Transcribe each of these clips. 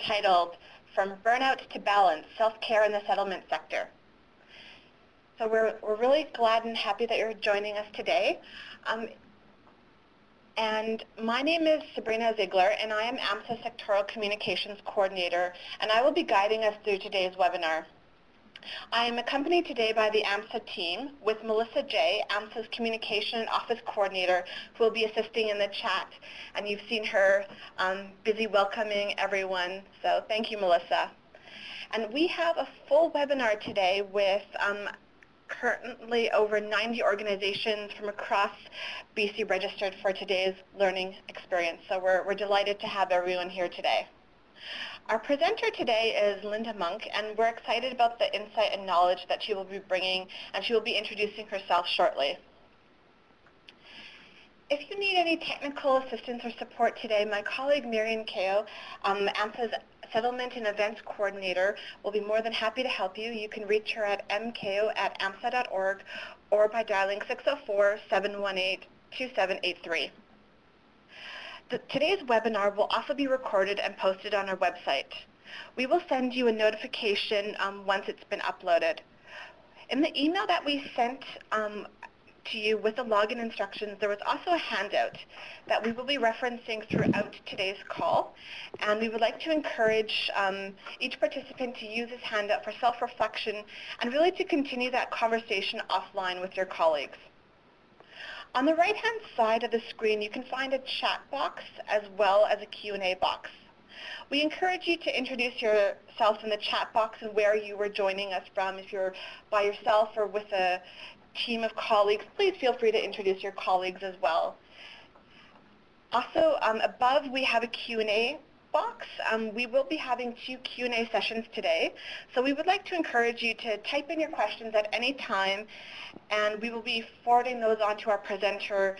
titled From Burnout to Balance, Self-Care in the Settlement Sector. So we're really glad and happy that you're joining us today. And my name is Sabrina Ziegler, and I am AMSSA Sectoral Communications Coordinator, and I will be guiding us through today's webinar. I am accompanied today by the AMSSA team with Melissa J., AMSSA's Communication and Office Coordinator, who will be assisting in the chat. And you've seen her busy welcoming everyone, so thank you, Melissa. And we have a full webinar today with currently over 90 organizations from across BC registered for today's learning experience. So we're delighted to have everyone here today. Our presenter today is Linda Monk, and we're excited about the insight and knowledge that she will be bringing, and she will be introducing herself shortly. If you need any technical assistance or support today, my colleague Marian Kao, AMSSA's Settlement and Events Coordinator, will be more than happy to help you. You can reach her at mko@amssa.org or by dialing 604-718-2783. Today's webinar will also be recorded and posted on our website. We will send you a notification once it's been uploaded. In the email that we sent to you with the login instructions, there was also a handout that we will be referencing throughout today's call. And we would like to encourage each participant to use this handout for self-reflection and really to continue that conversation offline with your colleagues. On the right-hand side of the screen, you can find a chat box as well as a Q&A box. We encourage you to introduce yourself in the chat box and where you were joining us from. If you're by yourself or with a team of colleagues, please feel free to introduce your colleagues as well. Also, above we have a Q&A box. We will be having 2 Q&A sessions today, so we would like to encourage you to type in your questions at any time, and we will be forwarding those on to our presenter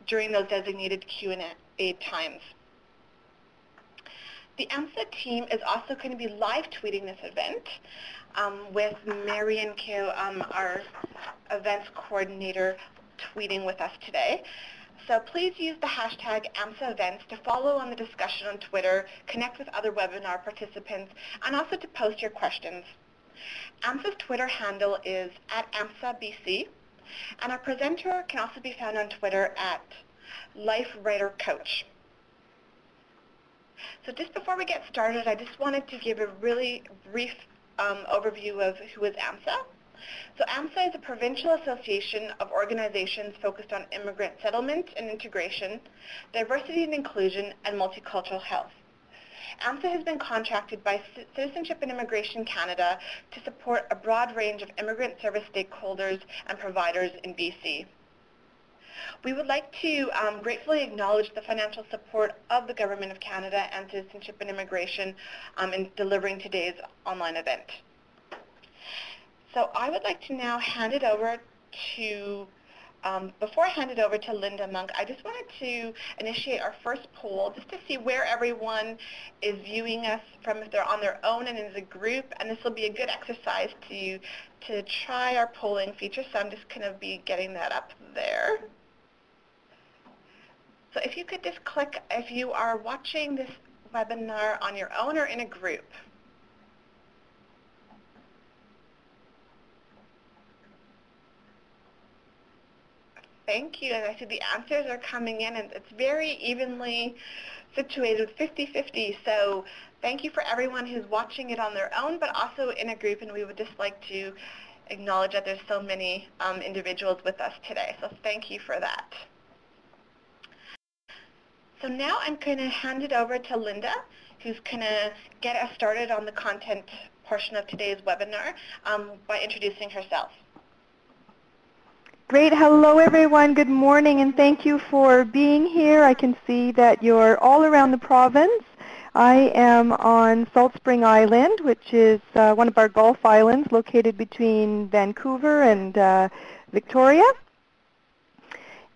during those designated Q&A times. The AMSSA team is also going to be live tweeting this event with Marian Kao, our events coordinator, tweeting with us today. So please use the hashtag AMSSA events to follow on the discussion on Twitter, connect with other webinar participants, and also to post your questions. AMSSA's Twitter handle is @AMSSABC, and our presenter can also be found on Twitter @LifeWriterCoach. So just before we get started, I just wanted to give a really brief overview of who is AMSSA. So AMSSA is a provincial association of organizations focused on immigrant settlement and integration, diversity and inclusion, and multicultural health. AMSSA has been contracted by Citizenship and Immigration Canada to support a broad range of immigrant service stakeholders and providers in BC. We would like to gratefully acknowledge the financial support of the Government of Canada and Citizenship and Immigration in delivering today's online event. So I would like to now hand it over to, before I hand it over to Linda Monk, I just wanted to initiate our first poll just to see where everyone is viewing us from, if they're on their own and as a group, and this will be a good exercise to try our polling feature, so I'm just going to be getting that up there. So if you could just click if you are watching this webinar on your own or in a group. Thank you, and I see the answers are coming in, and it's very evenly situated, 50-50. So thank you for everyone who's watching it on their own, but also in a group, and we would just like to acknowledge that there's so many individuals with us today. So thank you for that. So now I'm going to hand it over to Linda, who's going to get us started on the content portion of today's webinar by introducing herself. Great. Hello, everyone. Good morning, and thank you for being here. I can see that you're all around the province. I am on Salt Spring Island, which is one of our Gulf Islands located between Vancouver and Victoria.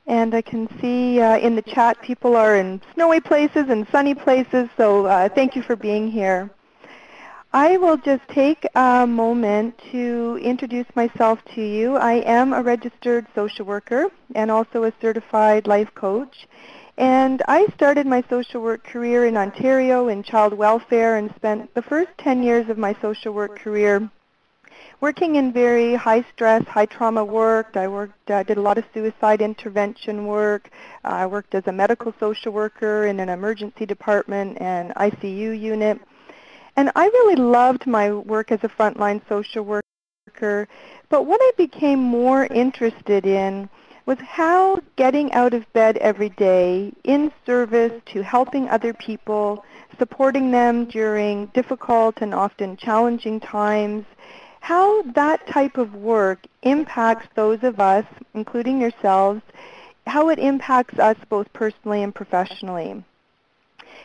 And I can see in the chat people are in snowy places and sunny places, so thank you for being here. I will just take a moment to introduce myself to you. I am a registered social worker and also a certified life coach. And I started my social work career in Ontario in child welfare and spent the first 10 years of my social work career working in very high stress, high trauma work. I did a lot of suicide intervention work. I worked as a medical social worker in an emergency department and ICU unit. And I really loved my work as a frontline social worker. But what I became more interested in was how getting out of bed every day in service to helping other people, supporting them during difficult and often challenging times, how that type of work impacts those of us, including yourselves, how it impacts us both personally and professionally.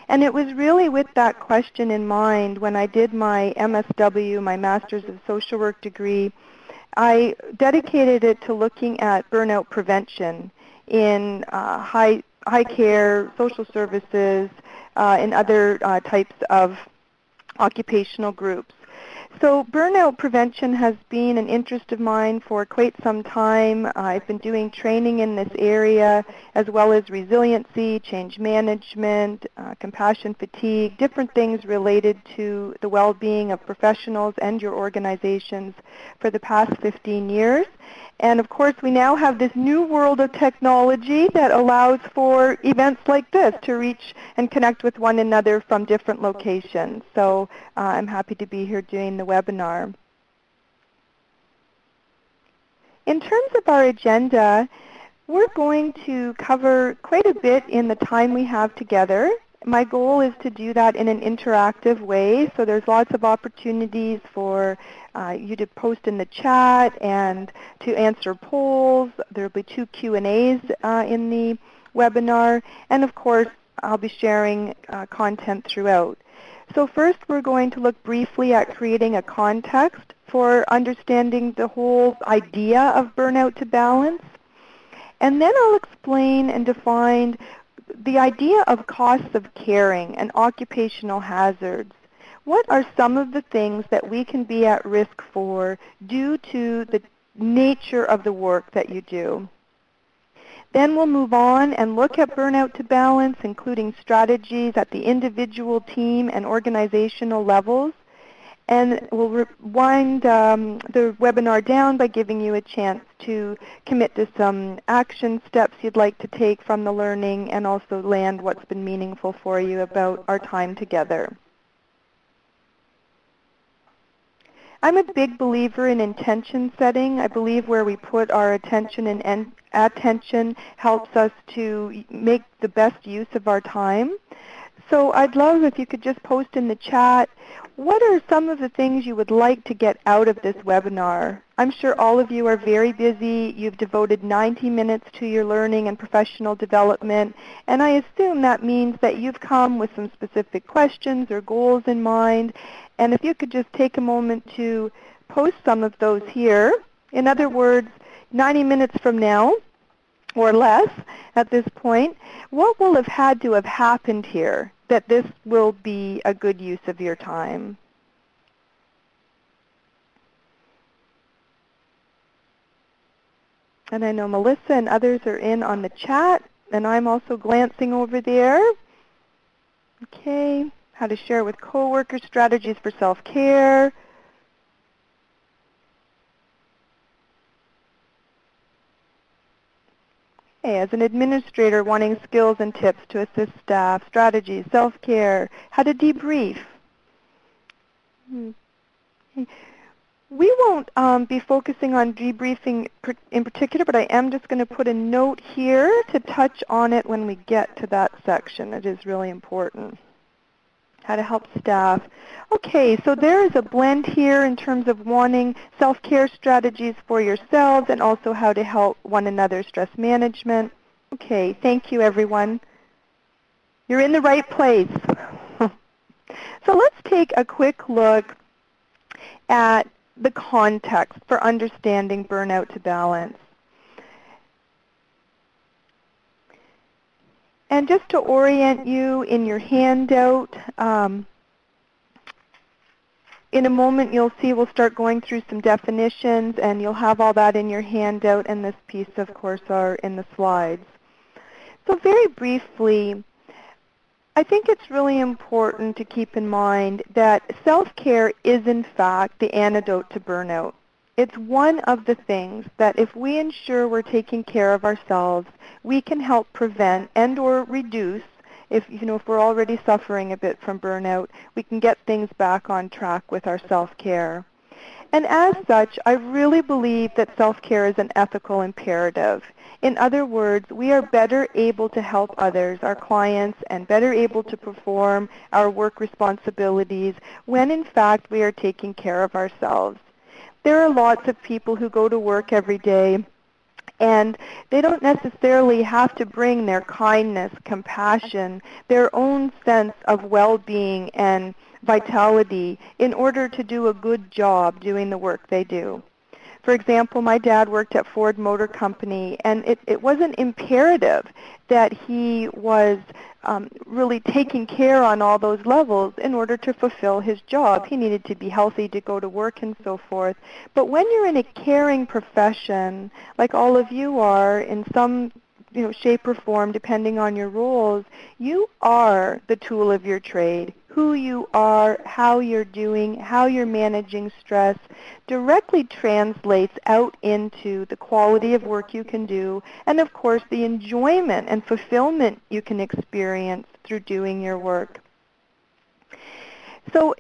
And it was really with that question in mind when I did my MSW, my Master's of Social Work degree. I dedicated it to looking at burnout prevention in high care, social services, and other types of occupational groups. So burnout prevention has been an interest of mine for quite some time. I've been doing training in this area as well as resiliency, change management, compassion fatigue, different things related to the well-being of professionals and your organizations for the past 15 years. And of course, we now have this new world of technology that allows for events like this to reach and connect with one another from different locations. So I'm happy to be here doing the webinar. In terms of our agenda, we're going to cover quite a bit in the time we have together. My goal is to do that in an interactive way, so there's lots of opportunities for you to post in the chat and to answer polls. There will be 2 Q&As in the webinar, and of course I'll be sharing content throughout. So first we're going to look briefly at creating a context for understanding the whole idea of burnout to balance. And then I'll explain and define the idea of costs of caring and occupational hazards. What are some of the things that we can be at risk for due to the nature of the work that you do? Then we'll move on and look at burnout to balance, including strategies at the individual, team, and organizational levels. And we'll wind the webinar down by giving you a chance to commit to some action steps you'd like to take from the learning and also land what's been meaningful for you about our time together. I'm a big believer in intention setting. I believe where we put our attention and attention helps us to make the best use of our time. So I'd love if you could just post in the chat, what are some of the things you would like to get out of this webinar? I'm sure all of you are very busy. You've devoted 90 minutes to your learning and professional development, and I assume that means that you've come with some specific questions or goals in mind. And if you could just take a moment to post some of those here. In other words, 90 minutes from now, or less at this point, what will have had to have happened here that this will be a good use of your time? And I know Melissa and others are in on the chat, and I'm also glancing over there. Okay, how to share with coworkers, strategies for self-care. As an administrator, wanting skills and tips to assist staff, strategies, self-care, how to debrief. We won't be focusing on debriefing in particular, but I am just going to put a note here to touch on it when we get to that section. It is really important. How to help staff. Okay, so there is a blend here in terms of wanting self-care strategies for yourselves and also how to help one another, stress management. Okay, thank you everyone. You're in the right place. So let's take a quick look at the context for understanding burnout to balance. And just to orient you in your handout, in a moment you'll see we'll start going through some definitions, and you'll have all that in your handout, and this piece of course are in the slides. So very briefly, I think it's really important to keep in mind that self-care is in fact the antidote to burnout. It's one of the things that if we ensure we're taking care of ourselves, we can help prevent and or reduce, if we're already suffering a bit from burnout, we can get things back on track with our self-care. And as such, I really believe that self-care is an ethical imperative. In other words, we are better able to help others, our clients, and better able to perform our work responsibilities when in fact we are taking care of ourselves. There are lots of people who go to work every day and they don't necessarily have to bring their kindness, compassion, their own sense of well-being and vitality in order to do a good job doing the work they do. For example, my dad worked at Ford Motor Company, and it wasn't imperative that he was really taking care on all those levels in order to fulfill his job. He needed to be healthy to go to work and so forth. But when you're in a caring profession, like all of you are in some shape or form, depending on your roles, you are the tool of your trade. Who you are, how you're doing, how you're managing stress directly translates out into the quality of work you can do and, of course, the enjoyment and fulfillment you can experience through doing your work. So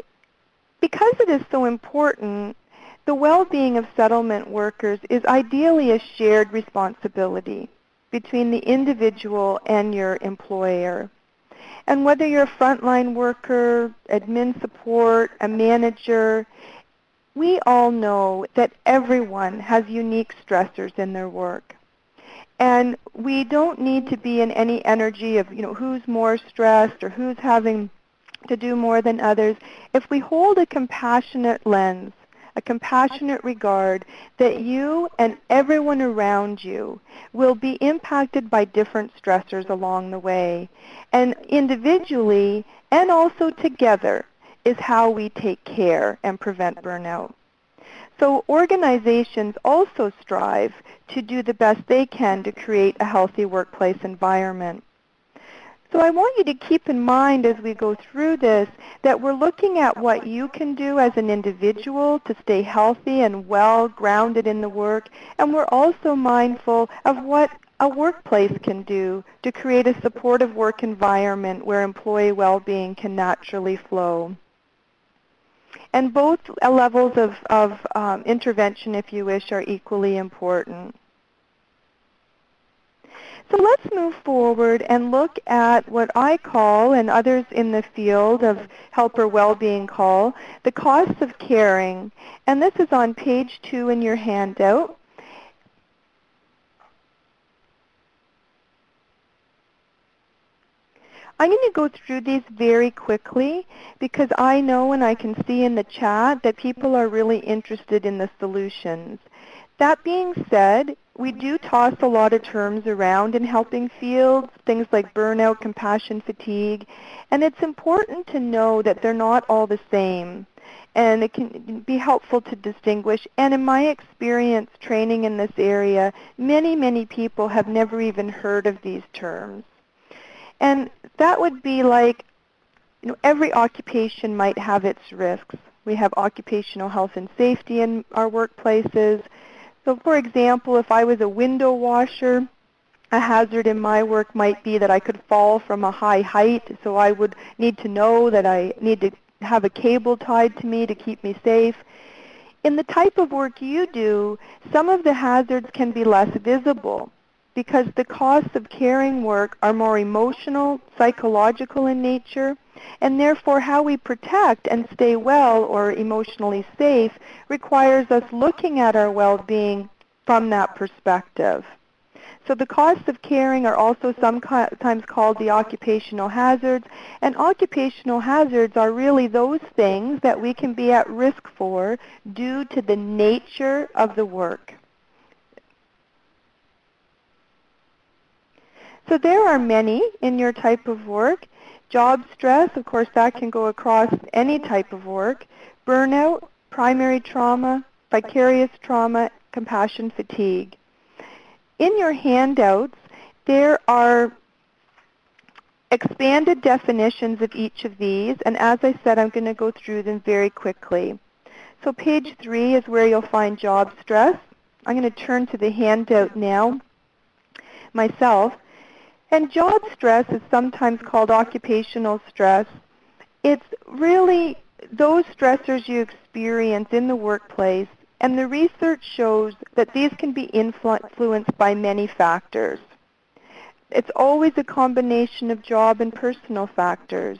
because it is so important, the well-being of settlement workers is ideally a shared responsibility between the individual and your employer. And whether you're a frontline worker, admin support, a manager, we all know that everyone has unique stressors in their work. And we don't need to be in any energy of, who's more stressed or who's having to do more than others. If we hold a compassionate lens, a compassionate regard that you and everyone around you will be impacted by different stressors along the way. And individually and also together is how we take care and prevent burnout. So organizations also strive to do the best they can to create a healthy workplace environment. So I want you to keep in mind as we go through this that we're looking at what you can do as an individual to stay healthy and well grounded in the work, and we're also mindful of what a workplace can do to create a supportive work environment where employee well-being can naturally flow. And both levels of intervention, if you wish, are equally important. So let's move forward and look at what I call, and others in the field of helper well-being call, the costs of caring. And this is on page 2 in your handout. I'm going to go through these very quickly because I know and I can see in the chat that people are really interested in the solutions. That being said, we do toss a lot of terms around in helping fields, things like burnout, compassion, fatigue, and it's important to know that they're not all the same. And it can be helpful to distinguish. And in my experience training in this area, many, many people have never even heard of these terms. And that would be like, every occupation might have its risks. We have occupational health and safety in our workplaces. So for example, if I was a window washer, a hazard in my work might be that I could fall from a high height, so I would need to know that I need to have a cable tied to me to keep me safe. In the type of work you do, some of the hazards can be less visible because the costs of caring work are more emotional, psychological in nature, and therefore how we protect and stay well or emotionally safe requires us looking at our well-being from that perspective. So the costs of caring are also sometimes called the occupational hazards, and occupational hazards are really those things that we can be at risk for due to the nature of the work. So there are many in your type of work. Job stress, of course, that can go across any type of work. Burnout, primary trauma, vicarious trauma, compassion fatigue. In your handouts, there are expanded definitions of each of these, and as I said, I'm going to go through them very quickly. So page 3 is where you'll find job stress. I'm going to turn to the handout now myself. And job stress is sometimes called occupational stress. It's really those stressors you experience in the workplace, and the research shows that these can be influenced by many factors. It's always a combination of job and personal factors.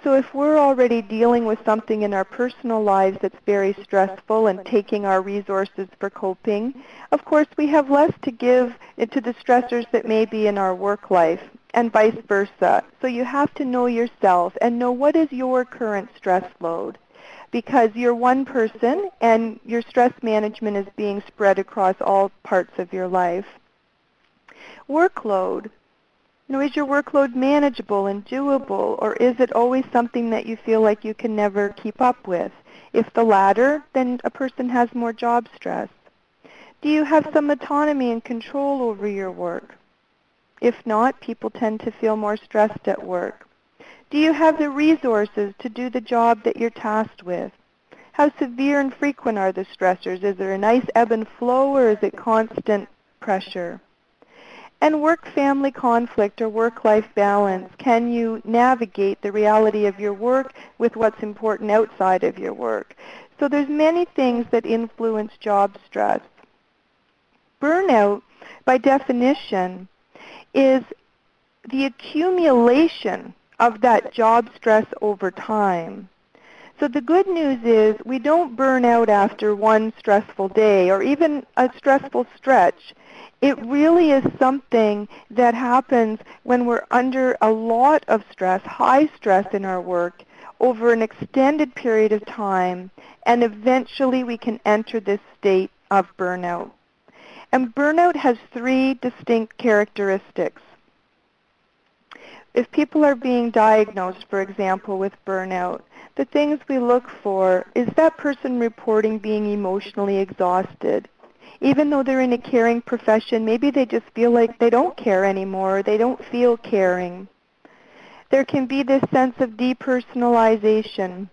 So if we're already dealing with something in our personal lives that's very stressful and taking our resources for coping, of course we have less to give to the stressors that may be in our work life, and vice versa. So you have to know yourself and know what is your current stress load, because you're one person and your stress management is being spread across all parts of your life. Workload. Is your workload manageable and doable, or is it always something that you feel like you can never keep up with? If the latter, then a person has more job stress. Do you have some autonomy and control over your work? If not, people tend to feel more stressed at work. Do you have the resources to do the job that you're tasked with? How severe and frequent are the stressors? Is there a nice ebb and flow, or is it constant pressure? And work-family conflict or work-life balance. Can you navigate the reality of your work with what's important outside of your work? So there's many things that influence job stress. Burnout, by definition, is the accumulation of that job stress over time. So the good news is we don't burn out after one stressful day or even a stressful stretch. It really is something that happens when we're under a lot of stress, high stress in our work, over an extended period of time, and eventually we can enter this state of burnout. And burnout has 3 distinct characteristics. If people are being diagnosed, for example, with burnout, the things we look for is that person reporting being emotionally exhausted. Even though they're in a caring profession, maybe they just feel like they don't care anymore, or they don't feel caring. There can be this sense of depersonalization,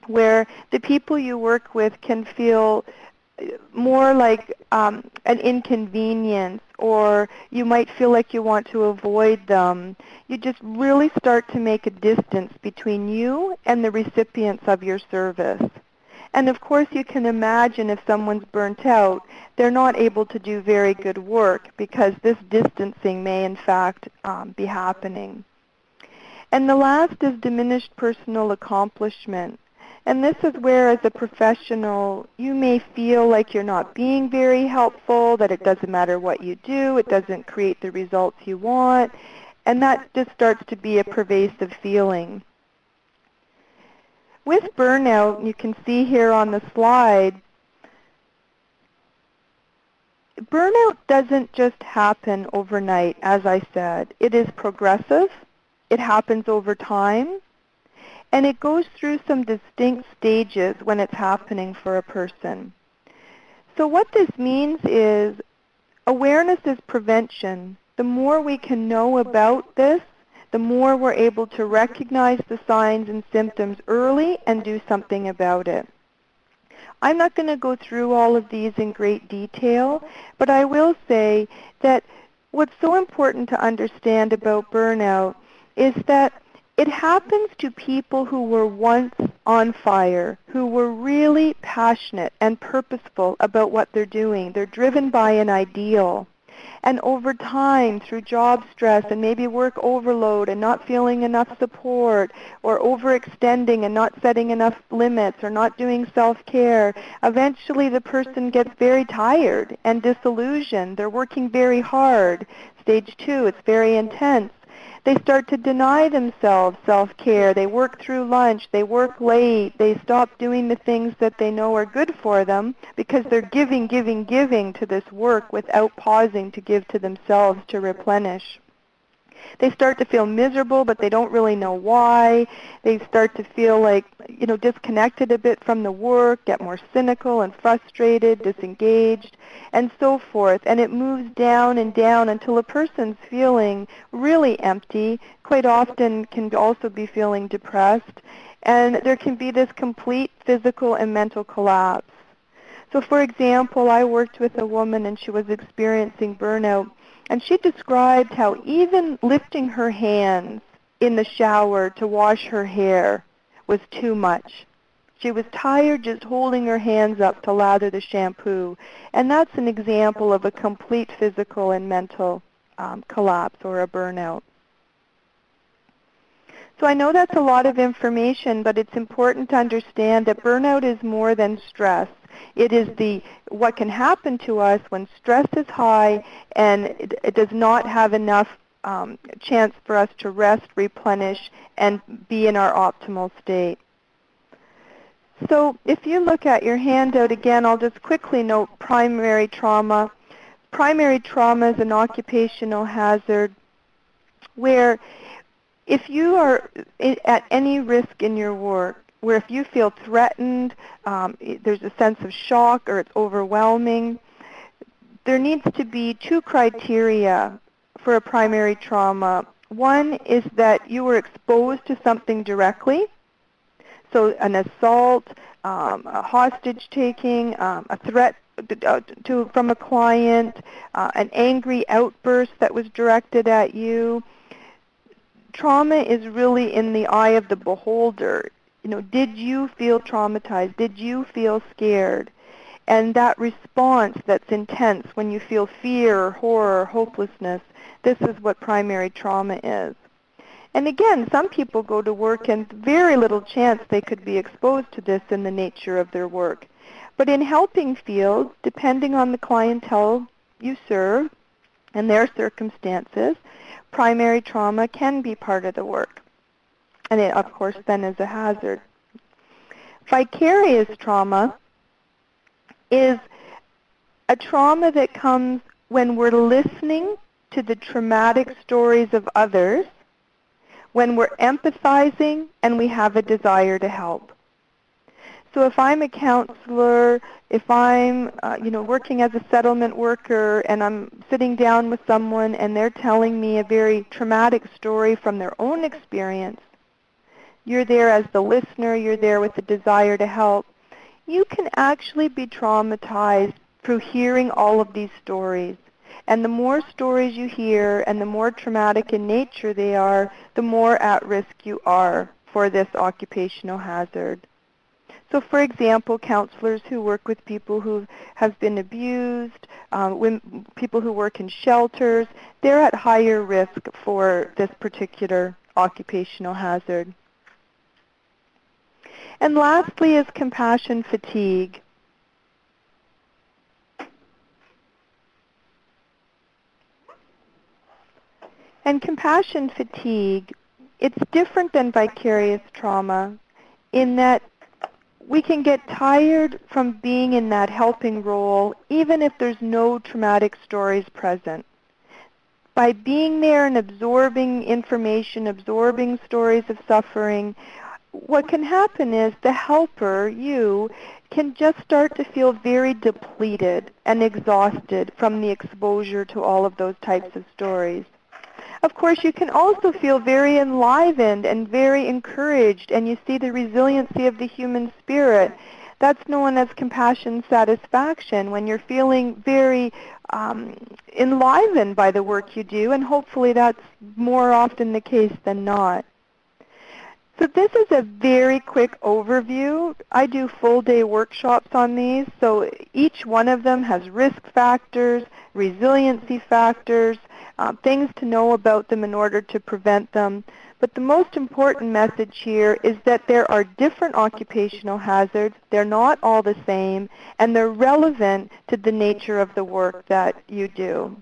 where the people you work with can feel more like an inconvenience, or you might feel like you want to avoid them. You just really start to make a distance between you and the recipients of your service. And of course you can imagine if someone's burnt out, they're not able to do very good work because this distancing may in fact be happening. And the last is diminished personal accomplishment. And this is where, as a professional, you may feel like you're not being very helpful, that it doesn't matter what you do, it doesn't create the results you want, and that just starts to be a pervasive feeling. With burnout, you can see here on the slide, burnout doesn't just happen overnight, as I said. It is progressive, it happens over time, and it goes through some distinct stages when it's happening for a person. So what this means is awareness is prevention. The more we can know about this, the more we're able to recognize the signs and symptoms early and do something about it. I'm not going to go through all of these in great detail, but I will say that what's so important to understand about burnout is that it happens to people who were once on fire, who were really passionate and purposeful about what they're doing. They're driven by an ideal. And over time, through job stress and maybe work overload and not feeling enough support, or overextending and not setting enough limits, or not doing self-care, eventually the person gets very tired and disillusioned. They're working very hard. Stage 2, it's very intense. They start to deny themselves self-care. They work through lunch. They work late. They stop doing the things that they know are good for them because they're giving to this work without pausing to give to themselves to replenish. They start to feel miserable, but they don't really know why. They start to feel like, disconnected a bit from the work, get more cynical and frustrated, disengaged, and so forth. And it moves down and down until a person's feeling really empty, quite often can also be feeling depressed, and there can be this complete physical and mental collapse. So for example, I worked with a woman and she was experiencing burnout, and she described how even lifting her hands in the shower to wash her hair was too much. She was tired just holding her hands up to lather the shampoo. And that's an example of a complete physical and mental collapse or a burnout. So I know that's a lot of information, but it's important to understand that burnout is more than stress. It is what can happen to us when stress is high and it does not have enough chance for us to rest, replenish, and be in our optimal state. So if you look at your handout again, I'll just quickly note primary trauma. Primary trauma is an occupational hazard where if you are at any risk in your work, where if you feel threatened, there's a sense of shock or it's overwhelming, there needs to be two criteria for a primary trauma. One is that you were exposed to something directly, so an assault, a hostage taking, a threat from a client, an angry outburst that was directed at you. Trauma is really in the eye of the beholder. Did you feel traumatized? Did you feel scared? And that response that's intense when you feel fear, horror, hopelessness, this is what primary trauma is. And again, some people go to work and very little chance they could be exposed to this in the nature of their work. But in helping fields, depending on the clientele you serve and their circumstances, primary trauma can be part of the work. And it, of course, then is a hazard. Vicarious trauma is a trauma that comes when we're listening to the traumatic stories of others, when we're empathizing and we have a desire to help. So if I'm a counselor, if I'm working as a settlement worker and I'm sitting down with someone and they're telling me a very traumatic story from their own experience, you're there as the listener, you're there with the desire to help. You can actually be traumatized through hearing all of these stories. And the more stories you hear and the more traumatic in nature they are, the more at risk you are for this occupational hazard. So for example, counselors who work with people who have been abused, people who work in shelters, they're at higher risk for this particular occupational hazard. And lastly is compassion fatigue. And compassion fatigue, it's different than vicarious trauma in that we can get tired from being in that helping role even if there's no traumatic stories present. By being there and absorbing information, absorbing stories of suffering, what can happen is the helper, you, can just start to feel very depleted and exhausted from the exposure to all of those types of stories. Of course, you can also feel very enlivened and very encouraged, and you see the resiliency of the human spirit. That's known as compassion satisfaction, when you're feeling very enlivened by the work you do, and hopefully that's more often the case than not. So this is a very quick overview. I do full-day workshops on these, so each one of them has risk factors, resiliency factors, things to know about them in order to prevent them. But the most important message here is that there are different occupational hazards. They're not all the same, and they're relevant to the nature of the work that you do.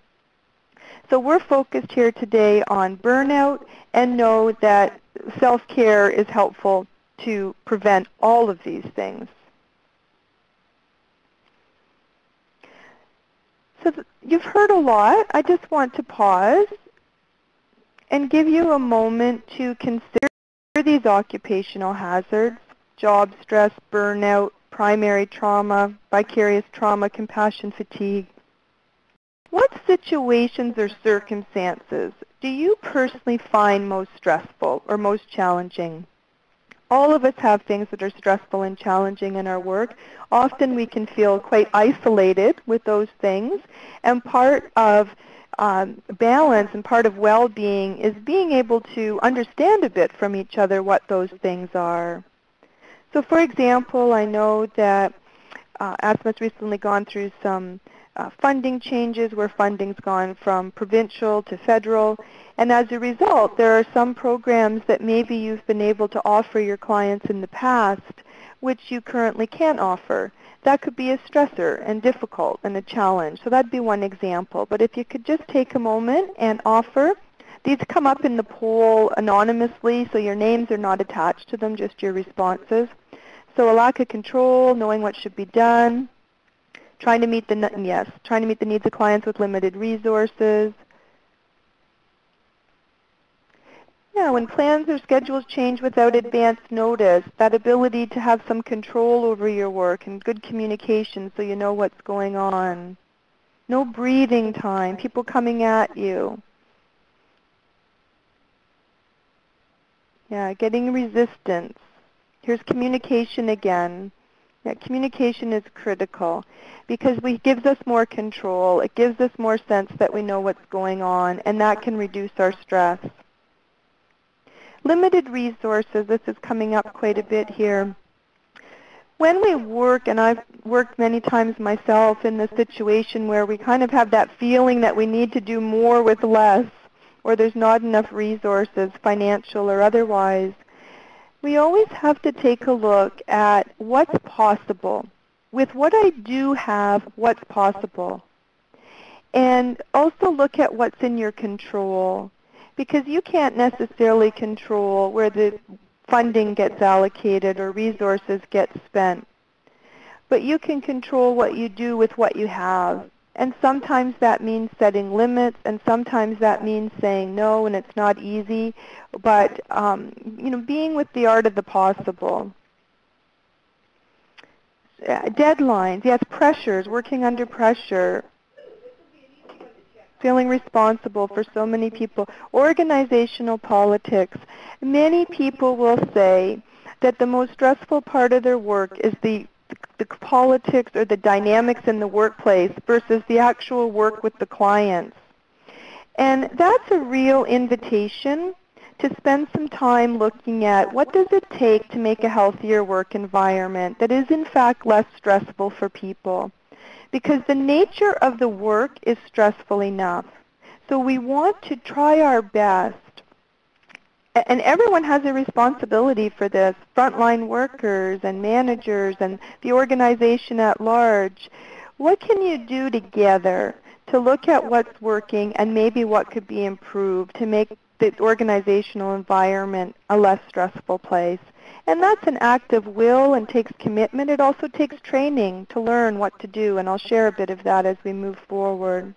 So we're focused here today on burnout, and know that self-care is helpful to prevent all of these things. So you've heard a lot. I just want to pause and give you a moment to consider these occupational hazards: job stress, burnout, primary trauma, vicarious trauma, compassion fatigue. What situations or circumstances do you personally find most stressful or most challenging? All of us have things that are stressful and challenging in our work. Often we can feel quite isolated with those things, and part of balance and part of well-being is being able to understand a bit from each other what those things are. So for example, I know that AMSSA has recently gone through some funding changes where funding's gone from provincial to federal, and as a result, there are some programs that maybe you've been able to offer your clients in the past which you currently can't offer. That could be a stressor and difficult and a challenge. So that'd be one example. But if you could just take a moment and offer. These come up in the poll anonymously, so your names are not attached to them, just your responses. So a lack of control, knowing what should be done, trying to meet the needs of clients with limited resources. Yeah, when plans or schedules change without advance notice, that ability to have some control over your work and good communication so you know what's going on. No breathing time, people coming at you. Yeah, getting resistance. Here's communication again. Yeah, communication is critical because it gives us more control. It gives us more sense that we know what's going on, and that can reduce our stress. Limited resources, this is coming up quite a bit here. When we work, and I've worked many times myself in this situation where we kind of have that feeling that we need to do more with less, or there's not enough resources, financial or otherwise, we always have to take a look at what's possible. With what I do have, what's possible? And also look at what's in your control, because you can't necessarily control where the funding gets allocated or resources get spent. But you can control what you do with what you have. And sometimes that means setting limits, and sometimes that means saying no, and it's not easy. But being with the art of the possible. Deadlines, yes, pressures, working under pressure. Feeling responsible for so many people. Organizational politics. Many people will say that the most stressful part of their work is the politics or the dynamics in the workplace versus the actual work with the clients. And that's a real invitation to spend some time looking at what does it take to make a healthier work environment that is in fact less stressful for people. Because the nature of the work is stressful enough. So we want to try our best. And everyone has a responsibility for this, frontline workers and managers and the organization at large. What can you do together to look at what's working and maybe what could be improved to make the organizational environment a less stressful place? And that's an act of will and takes commitment. It also takes training to learn what to do, and I'll share a bit of that as we move forward.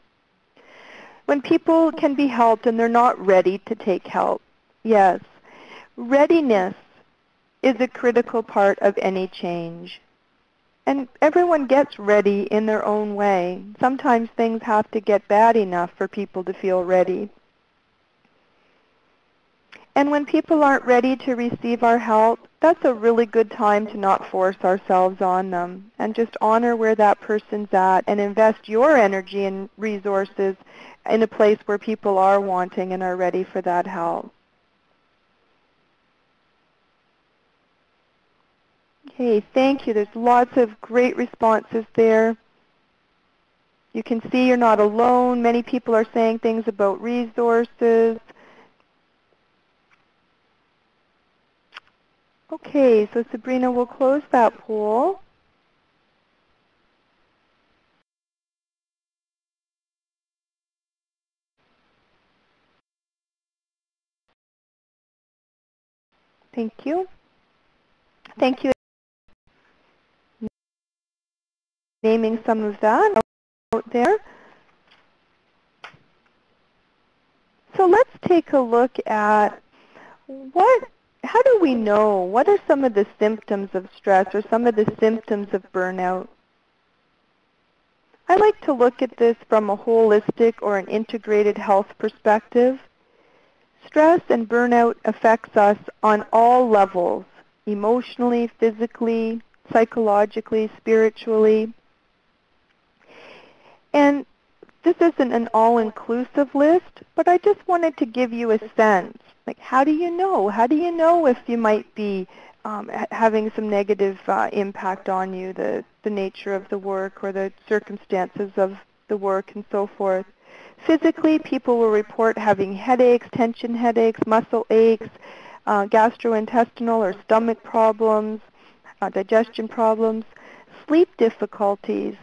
When people can be helped and they're not ready to take help, yes, readiness is a critical part of any change. And everyone gets ready in their own way. Sometimes things have to get bad enough for people to feel ready. And when people aren't ready to receive our help, that's a really good time to not force ourselves on them and just honor where that person's at and invest your energy and resources in a place where people are wanting and are ready for that help. Okay, thank you. There's lots of great responses there. You can see you're not alone. Many people are saying things about resources. Okay, so Sabrina, we'll close that poll. Thank you. Thank you for naming some of that out there. So let's take a look at how do we know? What are some of the symptoms of stress or some of the symptoms of burnout? I like to look at this from a holistic or an integrated health perspective. Stress and burnout affects us on all levels, emotionally, physically, psychologically, spiritually. And this isn't an all-inclusive list, but I just wanted to give you a sense. Like, how do you know? How do you know if you might be having some negative impact on you, the nature of the work or the circumstances of the work and so forth? Physically, people will report having headaches, tension headaches, muscle aches, gastrointestinal or stomach problems, digestion problems, sleep difficulties.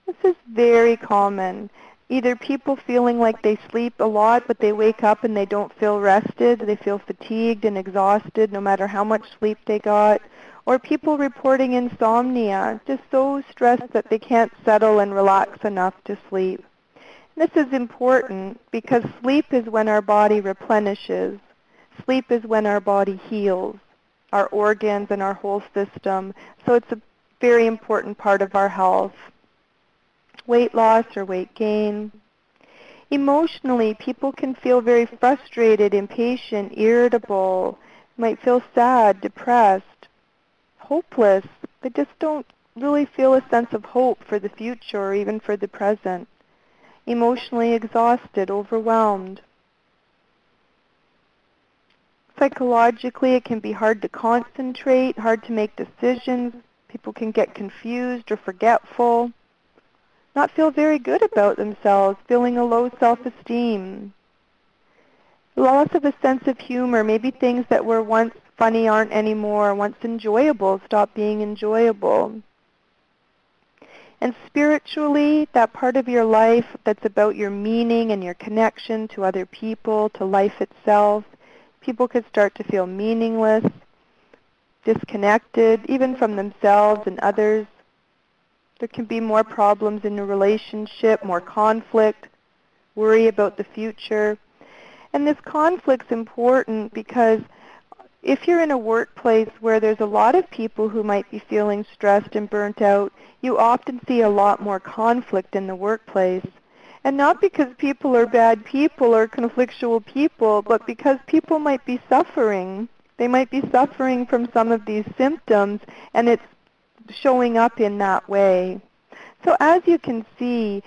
This is very common. Either people feeling like they sleep a lot, but they wake up and they don't feel rested. They feel fatigued and exhausted no matter how much sleep they got. Or people reporting insomnia, just so stressed that they can't settle and relax enough to sleep. This is important because sleep is when our body replenishes. Sleep is when our body heals, our organs and our whole system. So it's a very important part of our health. Weight loss or weight gain. Emotionally, people can feel very frustrated, impatient, irritable, might feel sad, depressed, hopeless. They just don't really feel a sense of hope for the future or even for the present. Emotionally exhausted, overwhelmed. Psychologically, it can be hard to concentrate, hard to make decisions. People can get confused or forgetful. Not feel very good about themselves, feeling a low self-esteem. Loss of a sense of humor, maybe things that were once funny aren't anymore, once enjoyable stop being enjoyable. And spiritually, that part of your life that's about your meaning and your connection to other people, to life itself, people could start to feel meaningless, disconnected, even from themselves and others. There can be more problems in a relationship, more conflict, worry about the future. And this conflict's important because if you're in a workplace where there's a lot of people who might be feeling stressed and burnt out, you often see a lot more conflict in the workplace. And not because people are bad people or conflictual people, but because people might be suffering. They might be suffering from some of these symptoms, and it's showing up in that way. So as you can see,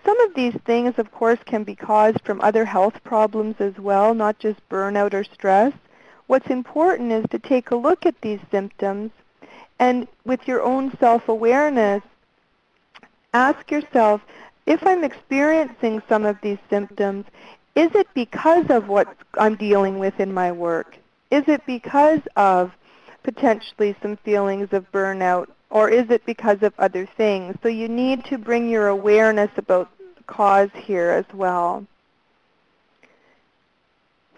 some of these things, of course, can be caused from other health problems as well, not just burnout or stress. What's important is to take a look at these symptoms and with your own self-awareness, ask yourself, if I'm experiencing some of these symptoms, is it because of what I'm dealing with in my work? Is it because of potentially some feelings of burnout, or is it because of other things? So you need to bring your awareness about the cause here as well.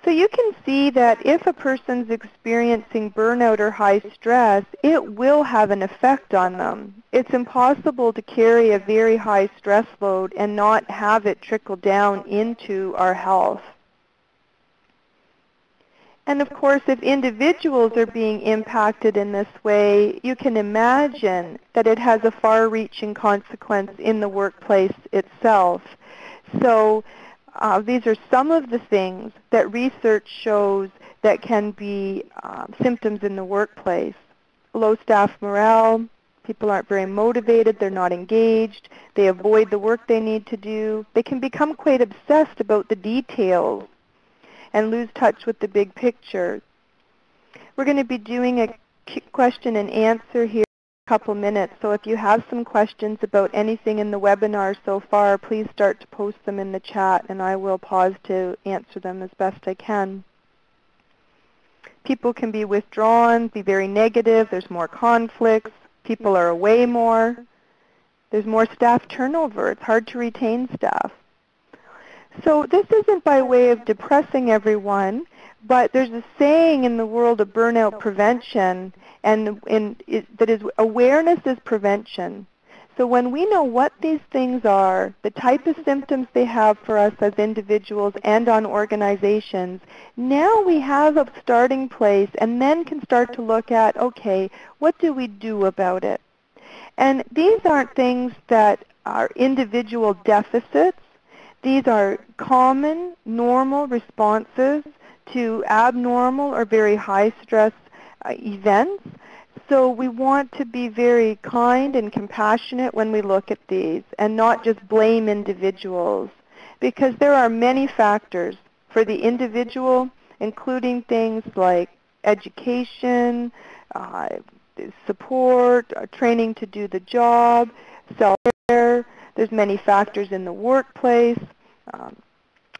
So you can see that if a person's experiencing burnout or high stress, it will have an effect on them. It's impossible to carry a very high stress load and not have it trickle down into our health. And of course, if individuals are being impacted in this way, you can imagine that it has a far-reaching consequence in the workplace itself. So these are some of the things that research shows that can be symptoms in the workplace. Low staff morale, people aren't very motivated, they're not engaged, they avoid the work they need to do, they can become quite obsessed about the details and lose touch with the big picture. We're going to be doing a question and answer here in a couple minutes, so if you have some questions about anything in the webinar so far, please start to post them in the chat and I will pause to answer them as best I can. People can be withdrawn, be very negative, there's more conflicts, people are away more, there's more staff turnover, it's hard to retain staff. So this isn't by way of depressing everyone, but there's a saying in the world of burnout prevention, and that is awareness is prevention. So when we know what these things are, the type of symptoms they have for us as individuals and on organizations, now we have a starting place and then can start to look at, okay, what do we do about it? And these aren't things that are individual deficits. These are common, normal responses to abnormal or very high stress events. So we want to be very kind and compassionate when we look at these and not just blame individuals, because there are many factors for the individual, including things like education, uh, support, training to do the job, self-care. There's many factors in the workplace um,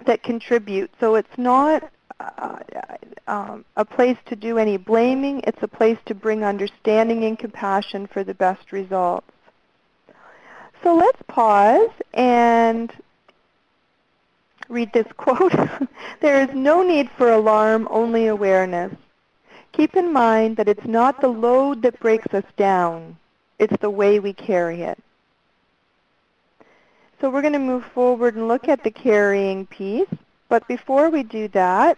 that contribute. So it's not a place to do any blaming. It's a place to bring understanding and compassion for the best results. So let's pause and read this quote. There is no need for alarm, only awareness. Keep in mind that it's not the load that breaks us down. It's the way we carry it. So we're going to move forward and look at the carrying piece. But before we do that,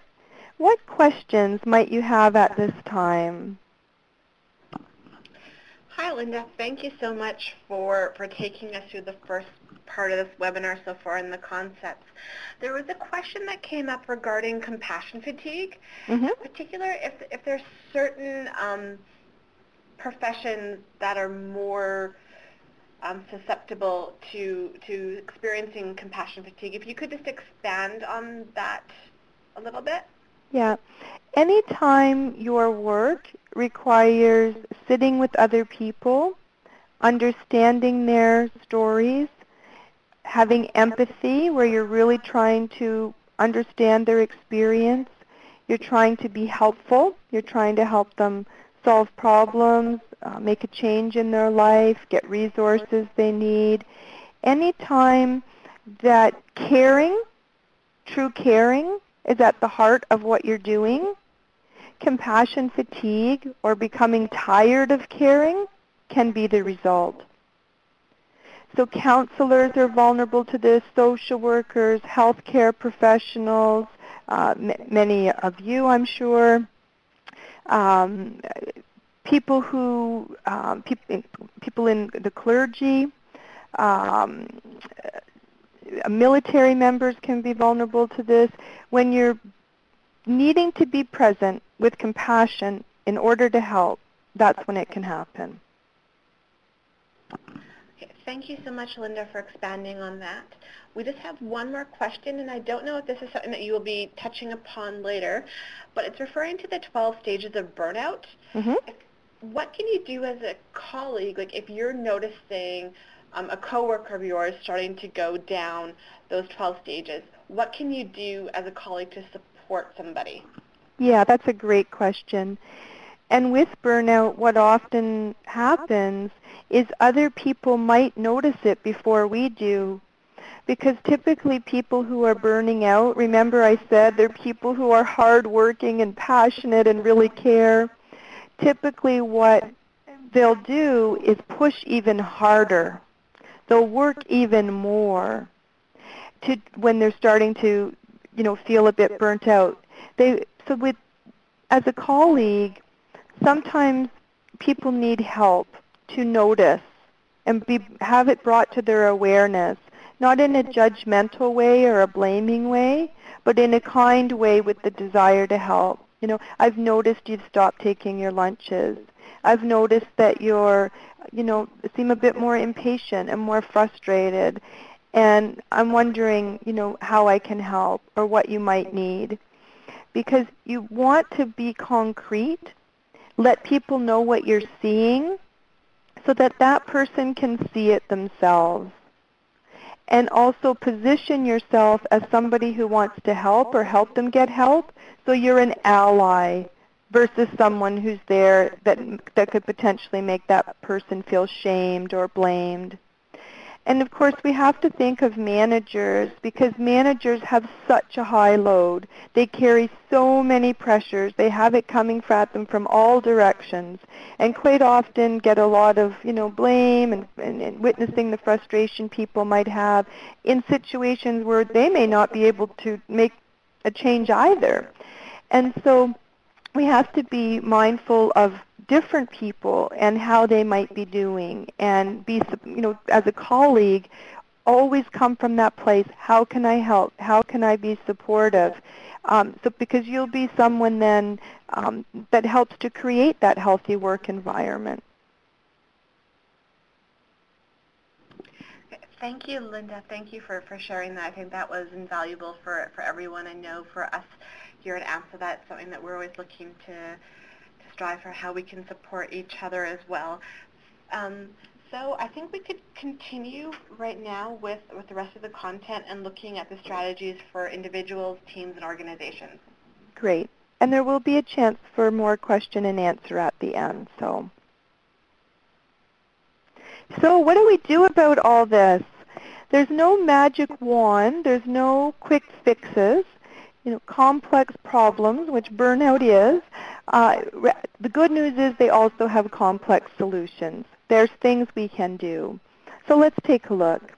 what questions might you have at this time? Hi, Linda. Thank you so much for taking us through the first part of this webinar so far in the concepts. There was a question that came up regarding compassion fatigue, in particular if there's certain professions that are more susceptible to experiencing compassion fatigue. If you could just expand on that a little bit. Yeah. Anytime your work requires sitting with other people, understanding their stories, having empathy where you're really trying to understand their experience, you're trying to be helpful, you're trying to help them solve problems, make a change in their life, get resources they need. Anytime that caring, true caring, is at the heart of what you're doing, compassion fatigue or becoming tired of caring can be the result. So counselors are vulnerable to this, social workers, healthcare professionals, many of you, I'm sure. People in the clergy, military members can be vulnerable to this. When you're needing to be present with compassion in order to help, that's when it can happen. Okay, thank you so much, Linda, for expanding on that. We just have one more question, and I don't know if this is something that you will be touching upon later, but it's referring to the 12 stages of burnout. What can you do as a colleague, like if you're noticing a coworker of yours starting to go down those 12 stages, what can you do as a colleague to support somebody? Yeah, that's a great question. And with burnout, what often happens is other people might notice it before we do. Because typically people who are burning out, remember I said they're people who are hardworking and passionate and really care. Typically what they'll do is push even harder. They'll work even more when they're starting to, feel a bit burnt out. As a colleague, sometimes people need help to notice and have it brought to their awareness, not in a judgmental way or a blaming way, but in a kind way with the desire to help. I've noticed you've stopped taking your lunches. I've noticed that you're, seem a bit more impatient and more frustrated. And I'm wondering, how I can help or what you might need. Because you want to be concrete, let people know what you're seeing so that that person can see it themselves. And also position yourself as somebody who wants to help or help them get help, so you're an ally versus someone who's there that could potentially make that person feel shamed or blamed. And of course, we have to think of managers because managers have such a high load. They carry so many pressures. They have it coming at them from all directions, and quite often get a lot of, blame and witnessing the frustration people might have in situations where they may not be able to make a change either. And so we have to be mindful of different people and how they might be doing, and be, as a colleague, always come from that place. How can I help? How can I be supportive? So because you'll be someone then that helps to create that healthy work environment. Thank you, Linda. Thank you for sharing that. I think that was invaluable for everyone. I know for us here at AMSSA, that's something that we're always looking to strive for, how we can support each other as well. So I think we could continue right now with the rest of the content and looking at the strategies for individuals, teams, and organizations. Great. And there will be a chance for more question and answer at the end. So what do we do about all this? There's no magic wand. There's no quick fixes. Complex problems, which burnout is. The good news is they also have complex solutions. There's things we can do. So let's take a look.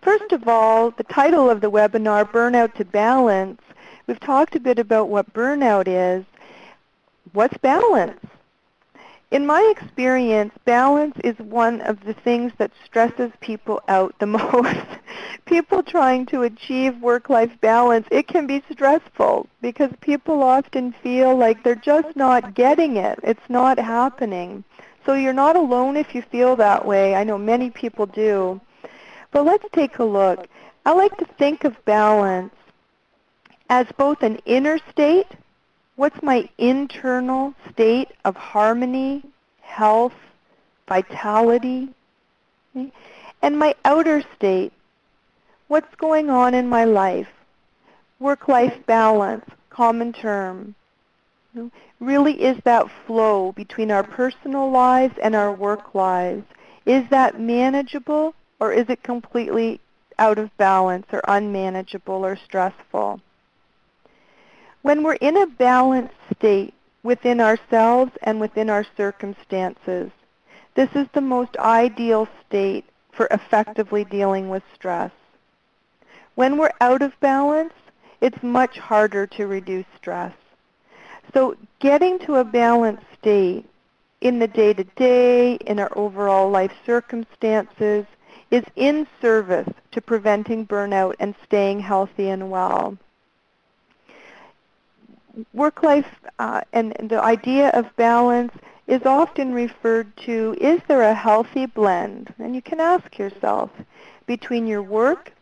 First of all, the title of the webinar, Burnout to Balance. We've talked a bit about what burnout is. What's balance? In my experience, balance is one of the things that stresses people out the most. People trying to achieve work-life balance, it can be stressful because people often feel like they're just not getting it. It's not happening. So you're not alone if you feel that way. I know many people do. But let's take a look. I like to think of balance as both an inner state. What's my internal state of harmony, health, vitality? And my outer state, what's going on in my life? Work-life balance, common term. Really, is that flow between our personal lives and our work lives? Is that manageable, or is it completely out of balance or unmanageable or stressful? When we're in a balanced state within ourselves and within our circumstances, this is the most ideal state for effectively dealing with stress. When we're out of balance, it's much harder to reduce stress. So getting to a balanced state in the day-to-day, in our overall life circumstances, is in service to preventing burnout and staying healthy and well. Work-life and the idea of balance is often referred to, is there a healthy blend? And you can ask yourself, between your work,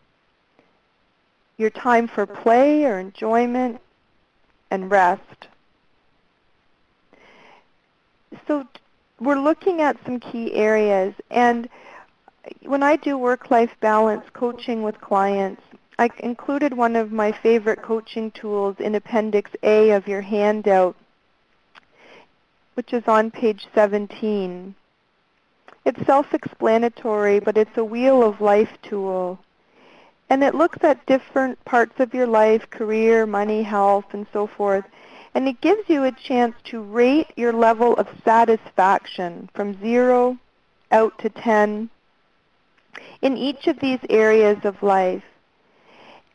your time for play or enjoyment, and rest. So we're looking at some key areas, and when I do work-life balance coaching with clients, I included one of my favorite coaching tools in Appendix A of your handout, which is on page 17. It's self-explanatory, but it's a wheel of life tool. And it looks at different parts of your life, career, money, health, and so forth. And it gives you a chance to rate your level of satisfaction from 0 out to 10 in each of these areas of life.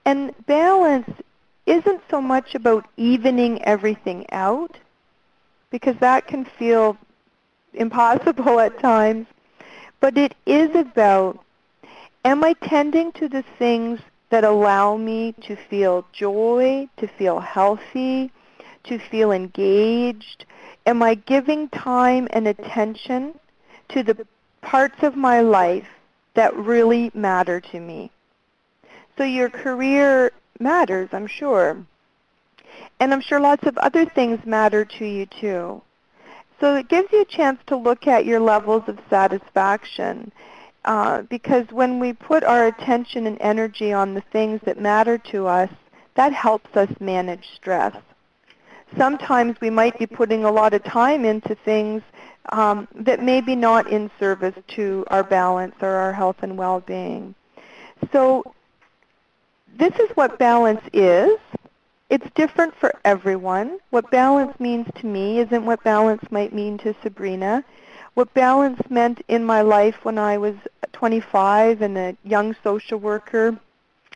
And balance isn't so much about evening everything out, because that can feel impossible at times, but it is about, am I tending to the things that allow me to feel joy, to feel healthy, to feel engaged? Am I giving time and attention to the parts of my life that really matter to me? So your career matters, I'm sure. And I'm sure lots of other things matter to you too. So it gives you a chance to look at your levels of satisfaction, because when we put our attention and energy on the things that matter to us, that helps us manage stress. Sometimes we might be putting a lot of time into things that may be not in service to our balance or our health and well-being. So this is what balance is. It's different for everyone. What balance means to me isn't what balance might mean to Sabrina. What balance meant in my life when I was 25 and a young social worker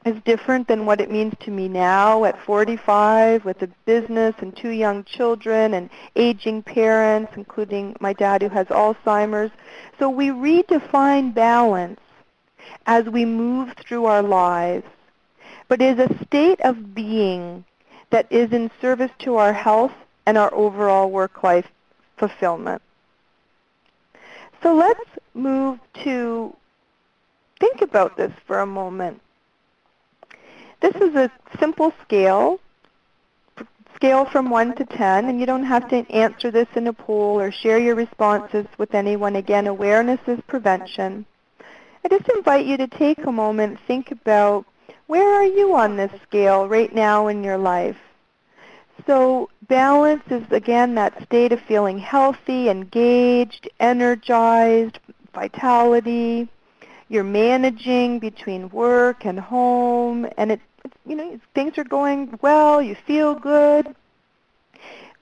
is different than what it means to me now at 45 with a business and 2 young children and aging parents, including my dad who has Alzheimer's. So we redefine balance as we move through our lives, but it is a state of being that is in service to our health and our overall work-life fulfillment. So let's move to think about this for a moment. This is a simple scale from 1 to 10, and you don't have to answer this in a poll or share your responses with anyone. Again, awareness is prevention. I just invite you to take a moment and think about where are you on this scale right now in your life. So balance is, again, that state of feeling healthy, engaged, energized, vitality. You're managing between work and home, and things are going well, you feel good.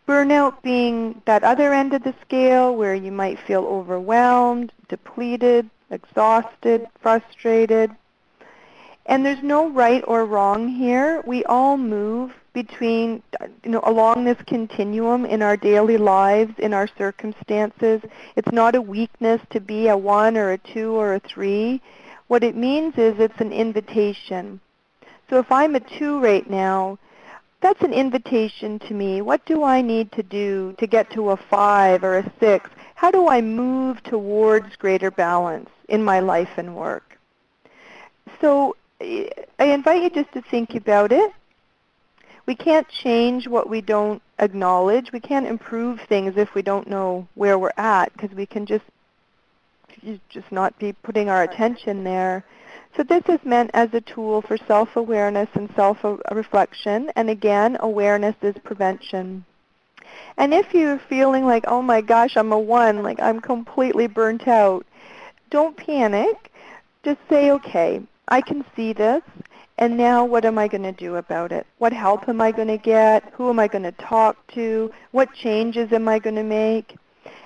Burnout being that other end of the scale where you might feel overwhelmed, depleted, exhausted, frustrated. And there's no right or wrong here. We all move between, along this continuum in our daily lives, in our circumstances. It's not a weakness to be a 1 or a 2 or a 3. What it means is it's an invitation. So if I'm a 2 right now, that's an invitation to me. What do I need to do to get to a 5 or a 6? How do I move towards greater balance in my life and work? So I invite you just to think about it. We can't change what we don't acknowledge. We can't improve things if we don't know where we're at, because we can just not be putting our attention there. So this is meant as a tool for self-awareness and self-reflection. And again, awareness is prevention. And if you're feeling like, oh my gosh, I'm a 1, like I'm completely burnt out, don't panic. Just say, okay, I can see this, and now what am I going to do about it? What help am I going to get? Who am I going to talk to? What changes am I going to make?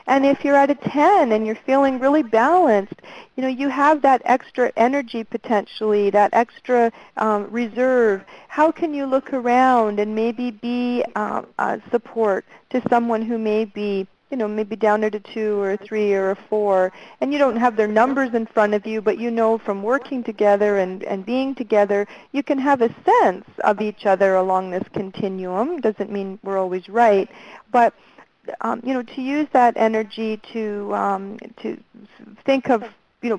And if you're at a 10 and you're feeling really balanced, you have that extra energy potentially, that extra reserve. How can you look around and maybe be support to someone who may be maybe down at a 2 or a 3 or a 4, and you don't have their numbers in front of you, but from working together and being together, you can have a sense of each other along this continuum. Doesn't mean we're always right, but to use that energy to think of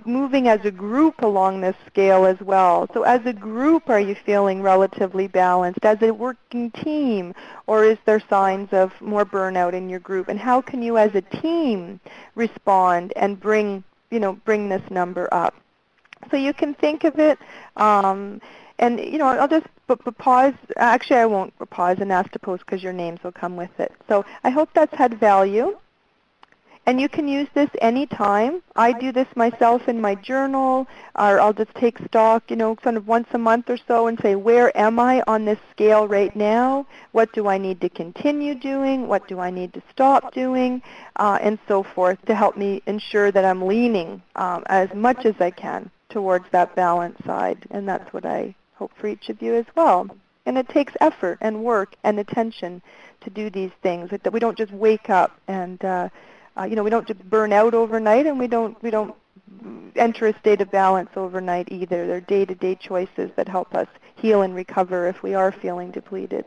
moving as a group along this scale as well. So as a group, are you feeling relatively balanced? As a working team, or is there signs of more burnout in your group? And how can you as a team respond and bring this number up? So you can think of it, and I'll just pause. Actually, I won't pause and ask to post because your names will come with it. So I hope that's had value. And you can use this anytime. I do this myself in my journal, or I'll just take stock, sort of once a month or so and say, where am I on this scale right now? What do I need to continue doing? What do I need to stop doing? And so forth, to help me ensure that I'm leaning as much as I can towards that balance side. And that's what I hope for each of you as well. And it takes effort and work and attention to do these things. That we don't just wake up and we don't just burn out overnight, and we don't enter a state of balance overnight either. They're day-to-day choices that help us heal and recover if we are feeling depleted.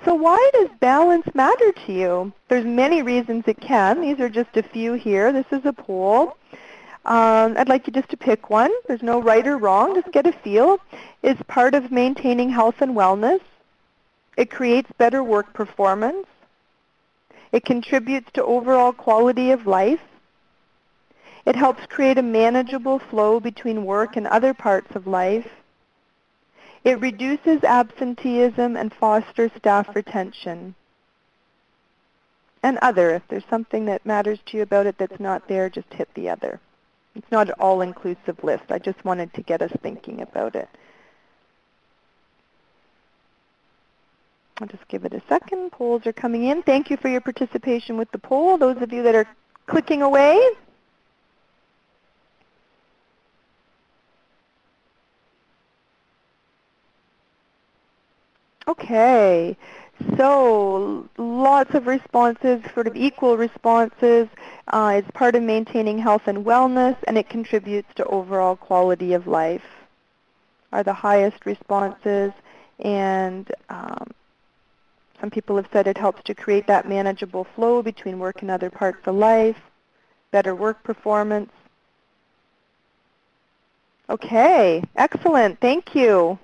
So why does balance matter to you? There's many reasons it can. These are just a few here. This is a poll. I'd like you just to pick one. There's no right or wrong. Just get a feel. It's part of maintaining health and wellness. It creates better work performance. It contributes to overall quality of life. It helps create a manageable flow between work and other parts of life. It reduces absenteeism and fosters staff retention. and other. If there's something that matters to you about it that's not there, just hit the other. It's not an all-inclusive list. I just wanted to get us thinking about it. I'll just give it a second. Polls are coming in. Thank you for your participation with the poll. Those of you that are clicking away. Okay, so lots of responses, sort of equal responses. It's part of maintaining health and wellness, and it contributes to overall quality of life are the highest responses. And some people have said it helps to create that manageable flow between work and other parts of life, better work performance. Okay, excellent. Thank you.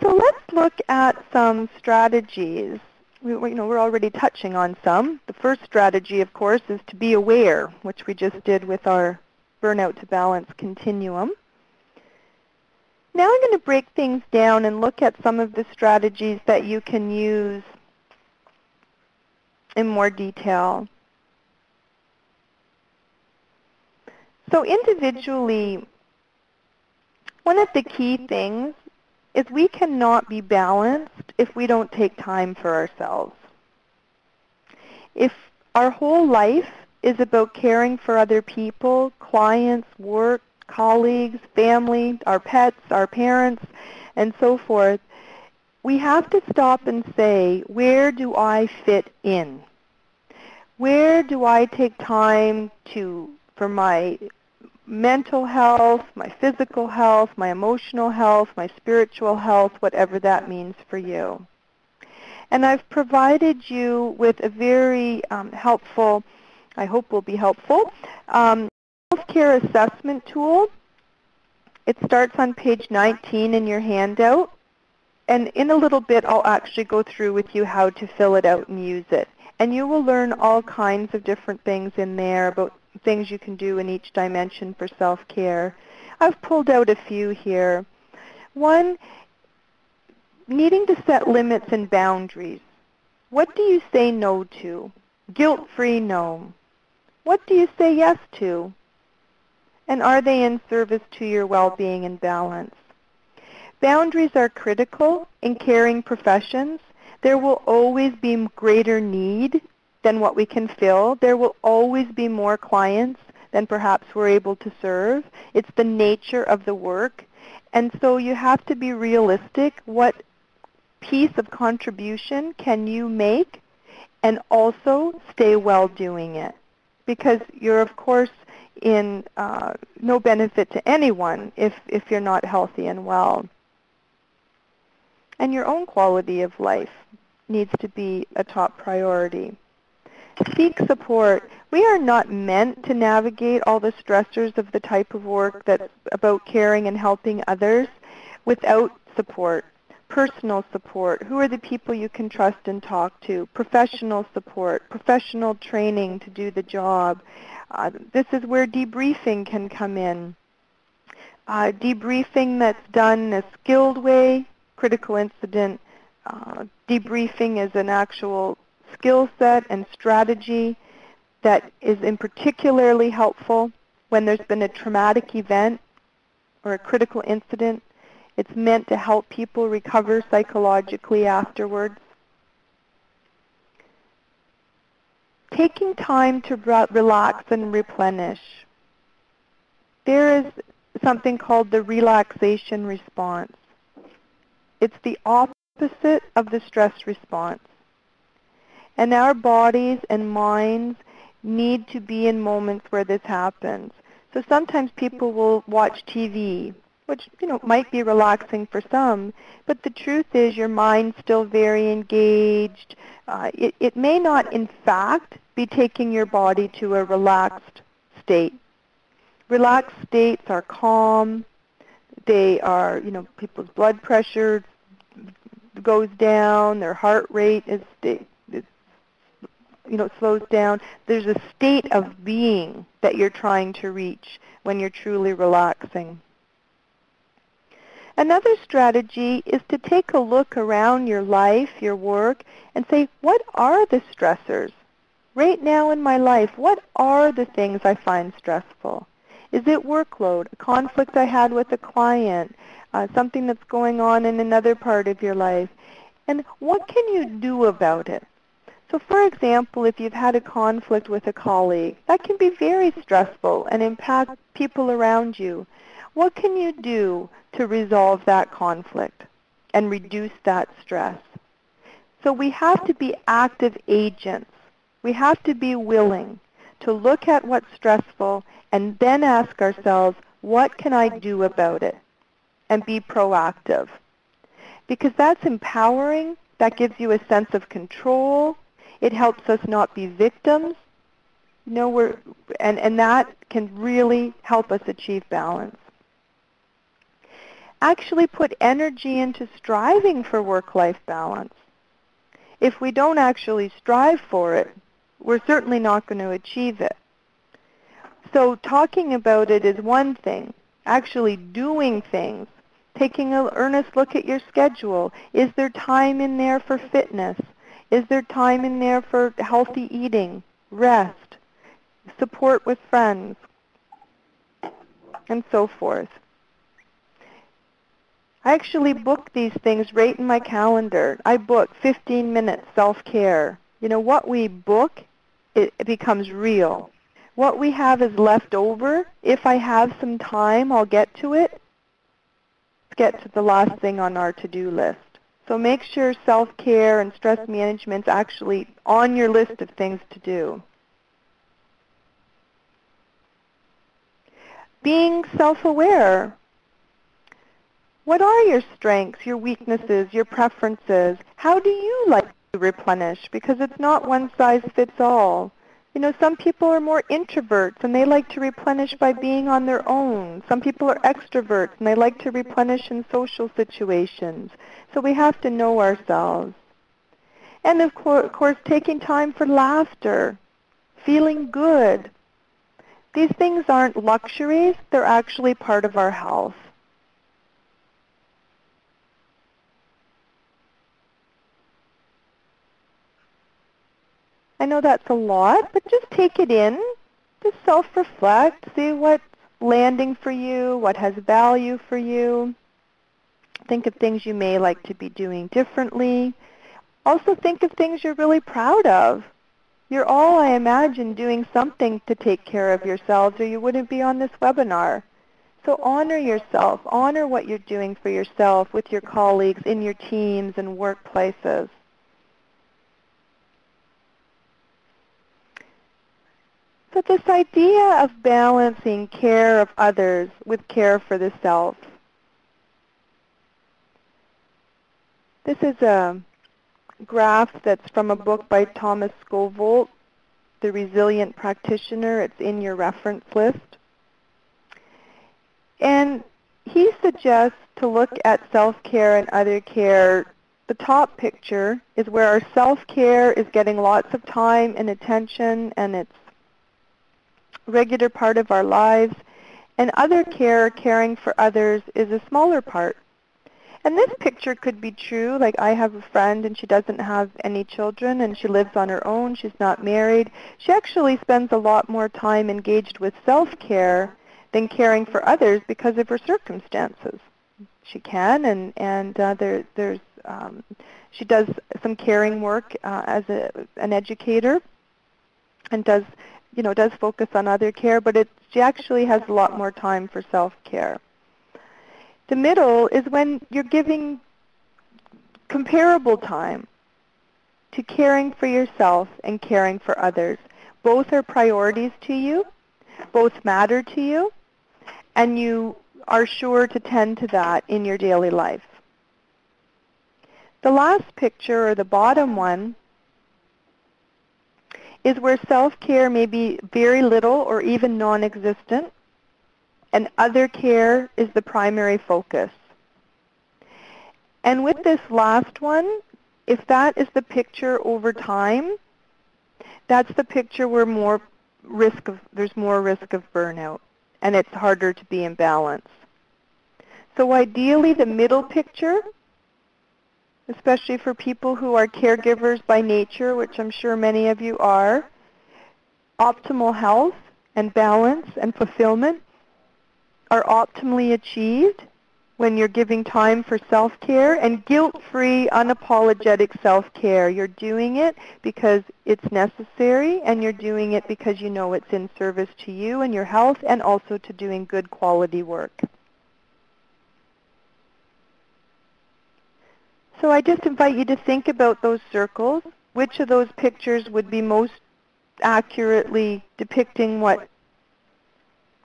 So let's look at some strategies. We're already touching on some. The first strategy, of course, is to be aware, which we just did with our Burnout to Balance continuum. Now I'm going to break things down and look at some of the strategies that you can use in more detail. So individually, one of the key things is we cannot be balanced if we don't take time for ourselves. If our whole life is about caring for other people, clients, work, colleagues, family, our pets, our parents, and so forth, we have to stop and say, where do I fit in? Where do I take time for my mental health, my physical health, my emotional health, my spiritual health, whatever that means for you? And I've provided you with a very helpful, I hope will be helpful, Selfcare assessment tool. It starts on page 19 in your handout. And in a little bit, I'll actually go through with you how to fill it out and use it. And you will learn all kinds of different things in there about things you can do in each dimension for self-care. I've pulled out a few here. One, needing to set limits and boundaries. What do you say no to? Guilt-free no. What do you say yes to? And are they in service to your well-being and balance? Boundaries are critical in caring professions. There will always be greater need than what we can fill. There will always be more clients than perhaps we're able to serve. It's the nature of the work. And so you have to be realistic. What piece of contribution can you make and also stay well doing it? Because you're, of course, in no benefit to anyone if you're not healthy and well. And your own quality of life needs to be a top priority. Seek support. We are not meant to navigate all the stressors of the type of work that's about caring and helping others without support. Personal support. Who are the people you can trust and talk to? Professional support. Professional training to do the job. This is where debriefing can come in. Debriefing that's done in a skilled way. Critical incident debriefing is an actual skill set and strategy that is in particularly helpful when there's been a traumatic event or a critical incident. It's meant to help people recover psychologically afterwards. Taking time to relax and replenish. There is something called the relaxation response. It's the opposite of the stress response. And our bodies and minds need to be in moments where this happens. So sometimes people will watch TV, which might be relaxing for some, but the truth is your mind's still very engaged. It may not, in fact, be taking your body to a relaxed state. Relaxed states are calm. They are, people's blood pressure goes down, their heart rate slows down. There's a state of being that you're trying to reach when you're truly relaxing. Another strategy is to take a look around your life, your work, and say, what are the stressors? Right now in my life, what are the things I find stressful? Is it workload, a conflict I had with a client, something that's going on in another part of your life? And what can you do about it? So for example, if you've had a conflict with a colleague, that can be very stressful and impact people around you. What can you do to resolve that conflict and reduce that stress? So we have to be active agents. We have to be willing to look at what's stressful and then ask ourselves, what can I do about it? And be proactive. Because that's empowering. That gives you a sense of control. It helps us not be victims. And that can really help us achieve balance. Actually put energy into striving for work-life balance. If we don't actually strive for it, we're certainly not going to achieve it. So talking about it is one thing. Actually doing things, taking an earnest look at your schedule. Is there time in there for fitness? Is there time in there for healthy eating, rest, support with friends, and so forth? I actually book these things right in my calendar. I book 15 minutes self-care. What we book, it becomes real. What we have is left over. If I have some time, I'll get to it. Let's get to the last thing on our to-do list. So make sure self-care and stress management is actually on your list of things to do. Being self-aware. What are your strengths, your weaknesses, your preferences? How do you like to replenish? Because it's not one size fits all. Some people are more introverts and they like to replenish by being on their own. Some people are extroverts and they like to replenish in social situations. So we have to know ourselves. And of course, taking time for laughter, feeling good. These things aren't luxuries, they're actually part of our health. I know that's a lot, but just take it in. Just self-reflect, see what's landing for you, what has value for you. Think of things you may like to be doing differently. Also think of things you're really proud of. You're all, I imagine, doing something to take care of yourselves or you wouldn't be on this webinar. So honor yourself. Honor what you're doing for yourself with your colleagues, in your teams and workplaces. So this idea of balancing care of others with care for the self. This is a graph that's from a book by Thomas Scoville, The Resilient Practitioner. It's in your reference list. And he suggests to look at self-care and other care. The top picture is where our self-care is getting lots of time and attention and it's regular part of our lives, and other care, caring for others, is a smaller part. And this picture could be true, like I have a friend and she doesn't have any children and she lives on her own, she's not married. She actually spends a lot more time engaged with self-care than caring for others because of her circumstances. She can, and she does some caring work as an educator and does focus on other care, but she actually has a lot more time for self-care. The middle is when you're giving comparable time to caring for yourself and caring for others. Both are priorities to you, both matter to you, and you are sure to tend to that in your daily life. The last picture, or the bottom one, is where self-care may be very little or even non-existent, and other care is the primary focus. And with this last one, if that is the picture over time, that's the picture where there's more risk of burnout, and it's harder to be in balance. So ideally, the middle picture, especially for people who are caregivers by nature, which I'm sure many of you are, optimal health and balance and fulfillment are optimally achieved when you're giving time for self-care and guilt-free, unapologetic self-care. You're doing it because it's necessary, and you're doing it because you know it's in service to you and your health and also to doing good quality work. So I just invite you to think about those circles. Which of those pictures would be most accurately depicting what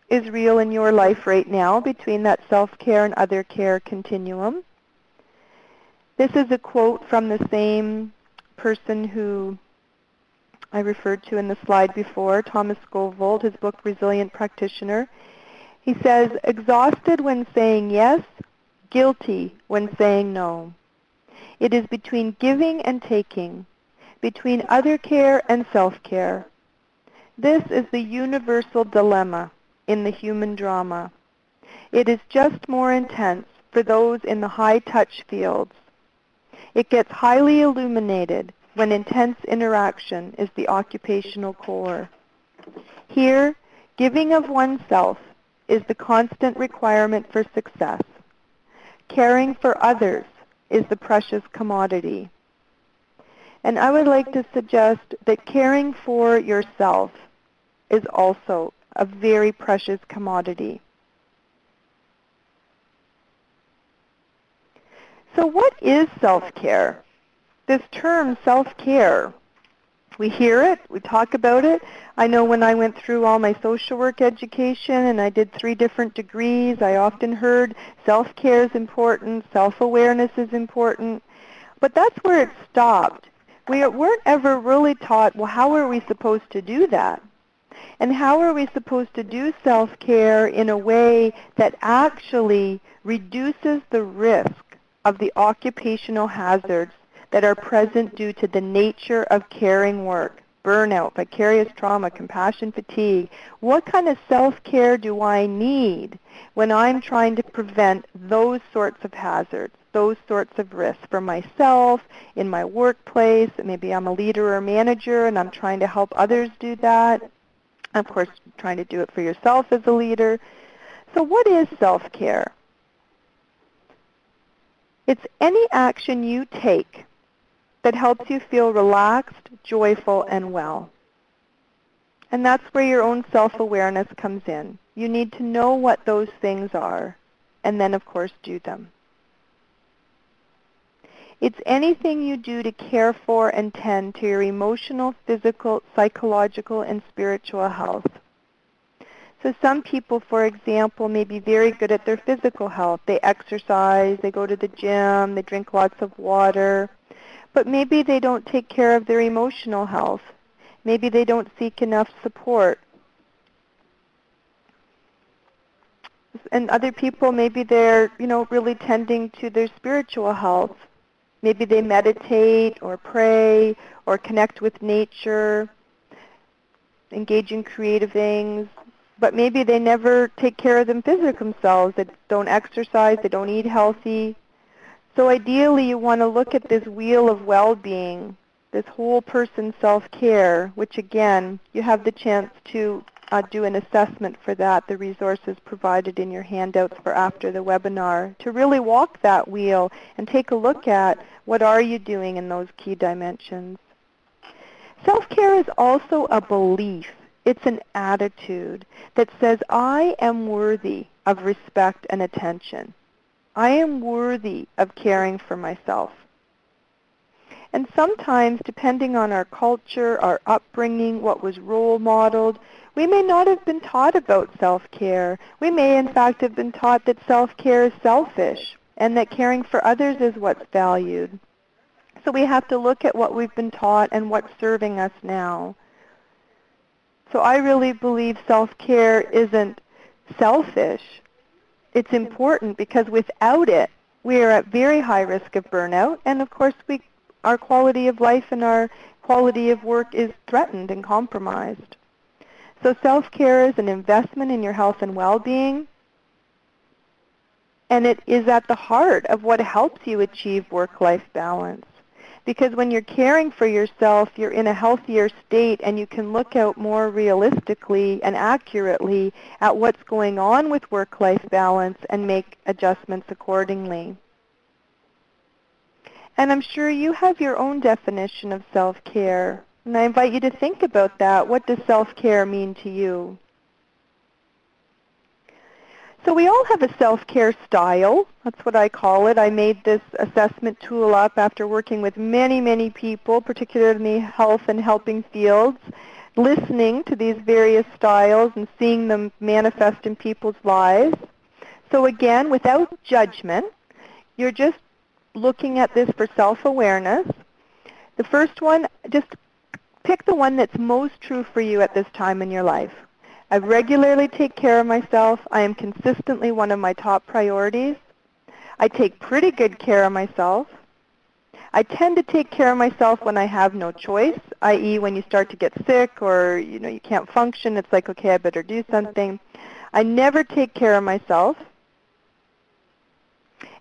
is real in your life right now between that self-care and other care continuum? This is a quote from the same person who I referred to in the slide before, Thomas Scovold, his book Resilient Practitioner. He says, exhausted when saying yes, guilty when saying no. It is between giving and taking, between other care and self-care. This is the universal dilemma in the human drama. It is just more intense for those in the high-touch fields. It gets highly illuminated when intense interaction is the occupational core. Here, giving of oneself is the constant requirement for success. Caring for others is the precious commodity. And I would like to suggest that caring for yourself is also a very precious commodity. So what is self-care? This term, self-care, we hear it, we talk about it. I know when I went through all my social work education and I did 3 different degrees, I often heard self-care is important, self-awareness is important, but that's where it stopped. We weren't ever really taught, well, how are we supposed to do that? And how are we supposed to do self-care in a way that actually reduces the risk of the occupational hazards that are present due to the nature of caring work? Burnout, vicarious trauma, compassion fatigue. What kind of self-care do I need when I'm trying to prevent those sorts of hazards, those sorts of risks for myself, in my workplace? Maybe I'm a leader or manager and I'm trying to help others do that. Of course, trying to do it for yourself as a leader. So what is self-care? It's any action you take that helps you feel relaxed, joyful, and well. And that's where your own self-awareness comes in. You need to know what those things are, and then, of course, do them. It's anything you do to care for and tend to your emotional, physical, psychological, and spiritual health. So some people, for example, may be very good at their physical health. They exercise, they go to the gym, they drink lots of water, but maybe they don't take care of their emotional health. Maybe they don't seek enough support. And other people, maybe they're, really tending to their spiritual health. Maybe they meditate or pray or connect with nature, engage in creative things, but maybe they never take care of themselves. They don't exercise, they don't eat healthy. So ideally you want to look at this wheel of well-being, this whole person self-care, which again, you have the chance to do an assessment for that, the resources provided in your handouts for after the webinar, to really walk that wheel and take a look at what are you doing in those key dimensions. Self-care is also a belief. It's an attitude that says, I am worthy of respect and attention. I am worthy of caring for myself. And sometimes, depending on our culture, our upbringing, what was role modeled, we may not have been taught about self-care. We may, in fact, have been taught that self-care is selfish and that caring for others is what's valued. So we have to look at what we've been taught and what's serving us now. So I really believe self-care isn't selfish. It's important because without it, we are at very high risk of burnout. And of course, our quality of life and our quality of work is threatened and compromised. So self-care is an investment in your health and well-being. And it is at the heart of what helps you achieve work-life balance. Because when you're caring for yourself, you're in a healthier state and you can look out more realistically and accurately at what's going on with work-life balance and make adjustments accordingly. And I'm sure you have your own definition of self-care. And I invite you to think about that. What does self-care mean to you? So we all have a self-care style. That's what I call it. I made this assessment tool up after working with many, many people, particularly health and helping fields, listening to these various styles and seeing them manifest in people's lives. So again, without judgment, you're just looking at this for self-awareness. The first one, just pick the one that's most true for you at this time in your life. I regularly take care of myself. I am consistently one of my top priorities. I take pretty good care of myself. I tend to take care of myself when I have no choice, i.e. when you start to get sick or you can't function, it's like, okay, I better do something. I never take care of myself.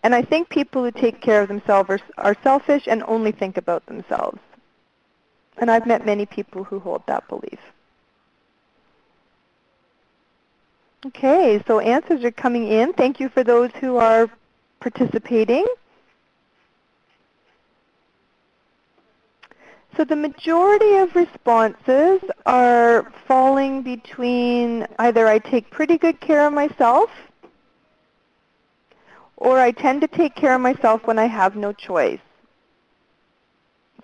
And I think people who take care of themselves are selfish and only think about themselves. And I've met many people who hold that belief. Okay, so answers are coming in. Thank you for those who are participating. So the majority of responses are falling between either I take pretty good care of myself or I tend to take care of myself when I have no choice.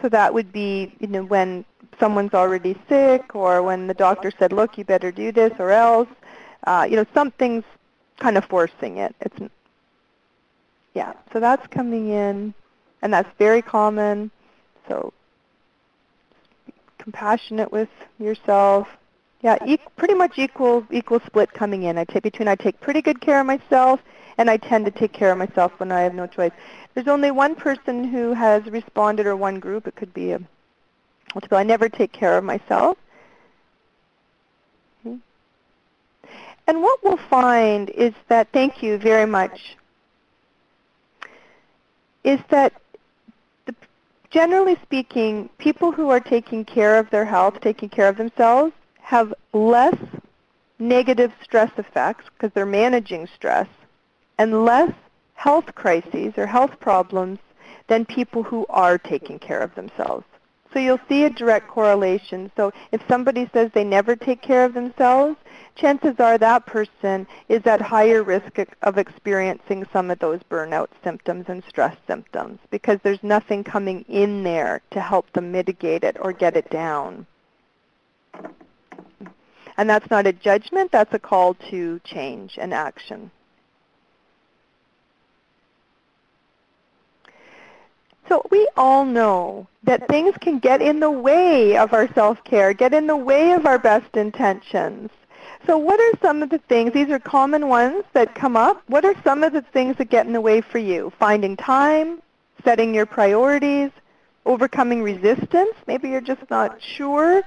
So that would be, when someone's already sick or when the doctor said, look, you better do this or else. Something's kind of forcing it. So that's coming in, and that's very common. So compassionate with yourself. Yeah, pretty much equal split coming in. I take pretty good care of myself, and I tend to take care of myself when I have no choice. There's only one person who has responded, or one group. It could be multiple. I never take care of myself. Okay. And what we'll find is that, thank you very much, is that generally speaking, people who are taking care of their health, taking care of themselves, have less negative stress effects because they're managing stress, and less health crises or health problems than people who are taking care of themselves. So you'll see a direct correlation. So if somebody says they never take care of themselves, chances are that person is at higher risk of experiencing some of those burnout symptoms and stress symptoms because there's nothing coming in there to help them mitigate it or get it down. And that's not a judgment, that's a call to change and action. So we all know that things can get in the way of our self-care, get in the way of our best intentions. So what are some of the things, these are common ones that come up, what are some of the things that get in the way for you? Finding time, setting your priorities, overcoming resistance, maybe you're just not sure.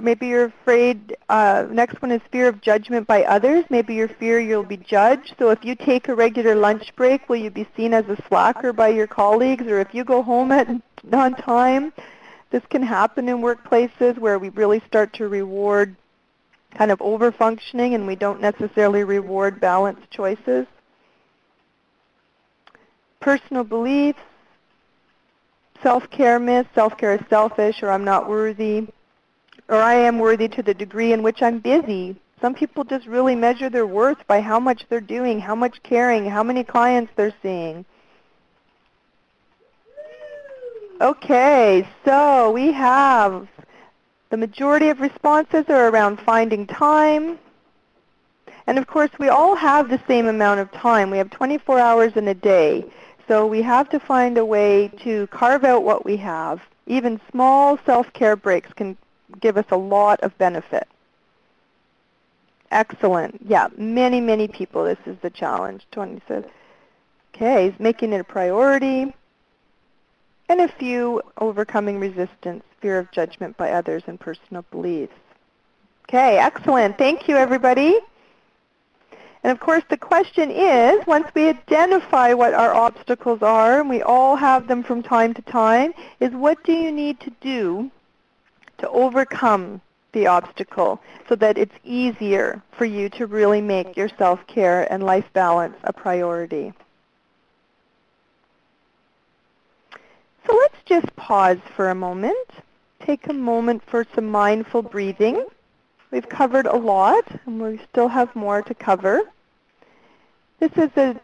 Maybe you're afraid, next one is fear of judgment by others. Maybe you fear you'll be judged. So if you take a regular lunch break, will you be seen as a slacker by your colleagues? Or if you go home on time, this can happen in workplaces where we really start to reward kind of over-functioning and we don't necessarily reward balanced choices. Personal beliefs, self-care myths, self-care is selfish, or I'm not worthy, or I am worthy to the degree in which I'm busy. Some people just really measure their worth by how much they're doing, how much caring, how many clients they're seeing. Okay, so we have the majority of responses are around finding time. And of course, we all have the same amount of time. We have 24 hours in a day. So we have to find a way to carve out what we have. Even small self-care breaks can give us a lot of benefit. Excellent. Yeah, many, many people, this is the challenge. 20 says, okay, making it a priority. And a few, overcoming resistance, fear of judgment by others, and personal beliefs. Okay, excellent. Thank you, everybody. And of course the question is, once we identify what our obstacles are, and we all have them from time to time, is what do you need to do to overcome the obstacle so that it's easier for you to really make your self-care and life balance a priority? So let's just pause for a moment. Take a moment for some mindful breathing. We've covered a lot, and we still have more to cover. This is a